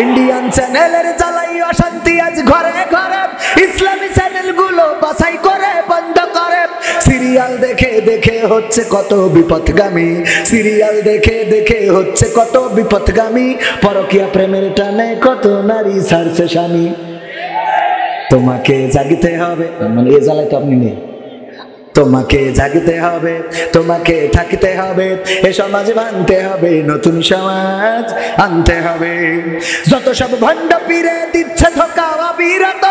ইন্ডিয়ান চ্যানেলের জ্বালাই অশান্তি আজ ঘরে ঘরে, ইসলামী চ্যানেলগুলো বাছাই করে বন্ধ করে। সিরিয়াল দেখে দেখে হচ্ছে কত বিপথগামী, সিরিয়াল দেখে দেখে হচ্ছে কত বিপথগামী। পরকীয়া প্রেমের টানে কত নারী ছাড়ছে স্বামী। তোমাকে জাগতে হবে, মানে এ জ্বালায় তো আপনি নেই। তোমাকে জাগতে হবে, তোমাকে থাকতে হবে, এ সমাজ ভাঙতে হবে, নতুন সমাজ আনতে হবে। যত সব ভণ্ড পীরে দিচ্ছে ধোঁকা অবিরত,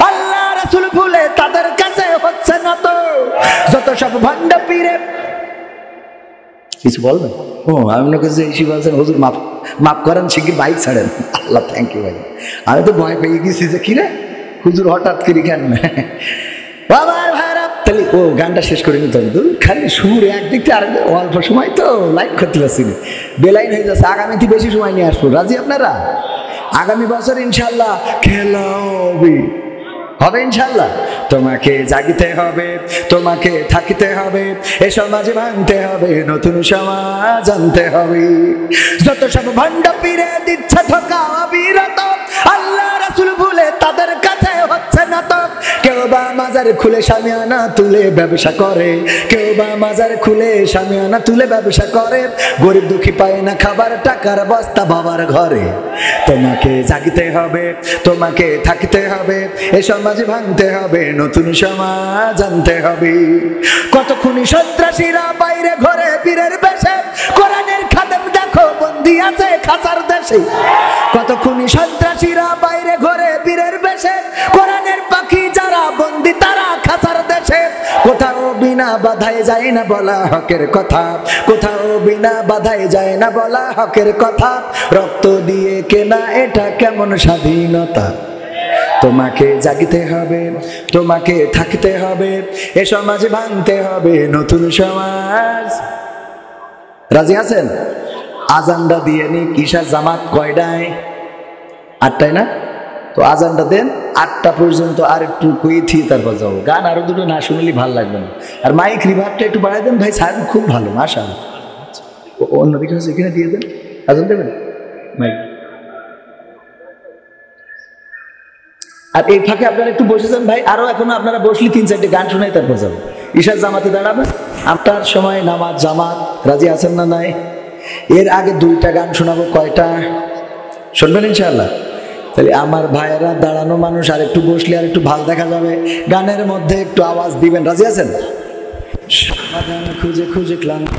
আল্লাহ রাসূল ভুলে তাদের কাছে হচ্ছে না তো। যত সব ভণ্ড পীরে, কিছু বলবেন? ও আমি মনে করছি এসে বলছেন হুজুর মাফ মাফ করেন, শিগগির বাইক ছাড়েন। আল্লাহ থ্যাংক ইউ ভাই। আমি তো ভয় পেয়ে গেছি যে কিরে হুজুর হঠাৎ করে কেন। আমার ভাইরা, তাহলে ও গানটা শেষ করে নিতে হবে, খালি সুর একদিক থেকে আর অল্প সময় তো লাইক করতে পারছি না, বেলাইন হয়ে যাচ্ছে। আগামীতে বেশি সময় নিয়ে আসবো, রাজি আপনারা? আগামী বছর ইনশাল্লাহ খেলা হবে ইনশাল্লাহ। তোমাকে জাগিতে হবে, তোমাকে থাকিতে হবে, এ সমাজ ভাঙতে হবে, নতুন সমাজ আনতে হবে। যত সব ভণ্ড পীরে দিচ্ছে ধোঁকা অবিরত, আল্লাহ রাসূল ভুলে তাদের কাছে হচ্ছে না তো। কেউ বা মাজার খুলে শামিয়ানা তুলে ব্যবসা করে, কেউ বা মাজার খুলে শামিয়ানা তুলে ব্যবসা করে, গরিব দুঃখী পায় না খাবার, টাকার বস্তা বাবার ঘরে। তোমাকে জাগিতে হবে, তোমাকে থাকতে হবে, এ সমাজ ভাঙতে হবে, নতুন সমাজ আনতে হবে। কত খুনি সন্ত্রাসীরা বাইরে ঘরে পীরের বেশে, কোরআনের খাদেম দেখো বন্দী আছে খাসার দেশে। কত খুনি সন্ত্রাসীরা বাইরে ঘরে পীরের বেশে, কোরআনের পাখি যারা বন্দী তারা খাসার দেশে। কোথাও বিনা বাধায় যায় না বলা হকের কথা, কোথাও বিনা বাধায় যায় না বলা হকের কথা। রক্ত দিয়ে কেনা এটা কেমন স্বাধীনতা? তোমাকে জাগিতে হবে, তোমাকে থাকতে হবে, এ সমাজ ভাঙতে হবে, নতুন সমাজ। রাজি আছেন? আজানটা দিয়ে নি, কিসা জামাত কয়টায়? 8টায় না? তো আজানটা দেন 8টা পর্যন্ত, আর একটু কইথি তারপর যাবো। গান আরো দুটো না শুনলে ভালো লাগবে না। আর মাইক রিভার্বটা একটু বাড়াই দেন ভাই, সাহেব খুব ভালো মাশাআল্লাহ। অন্যদিকে হচ্ছে এখানে দিয়ে দেন, আজান দেবেন মাইক। আর এই ফাঁকে আপনারা একটু বসেছেন ভাই, আরো এখনো আপনারা বসলে 3-4টে গান শোনাই তারপর যাবো। ঈশার জামাতে দাঁড়াবেন 8টার সময় নামাজ জামাত, রাজি আছেন না নাই? এর আগে 2টা গান শোনাবো, কয়টা শুনবেন ইনশাআল্লাহ? তাহলে আমার ভাইয়েরা দাঁড়ানো মানুষ, আর একটু বসলে আর একটু ভালো দেখা যাবে। গানের মধ্যে একটু আওয়াজ দিবেন, রাজি আছেন? সমাধান খুঁজে খুঁজে ক্লান্ত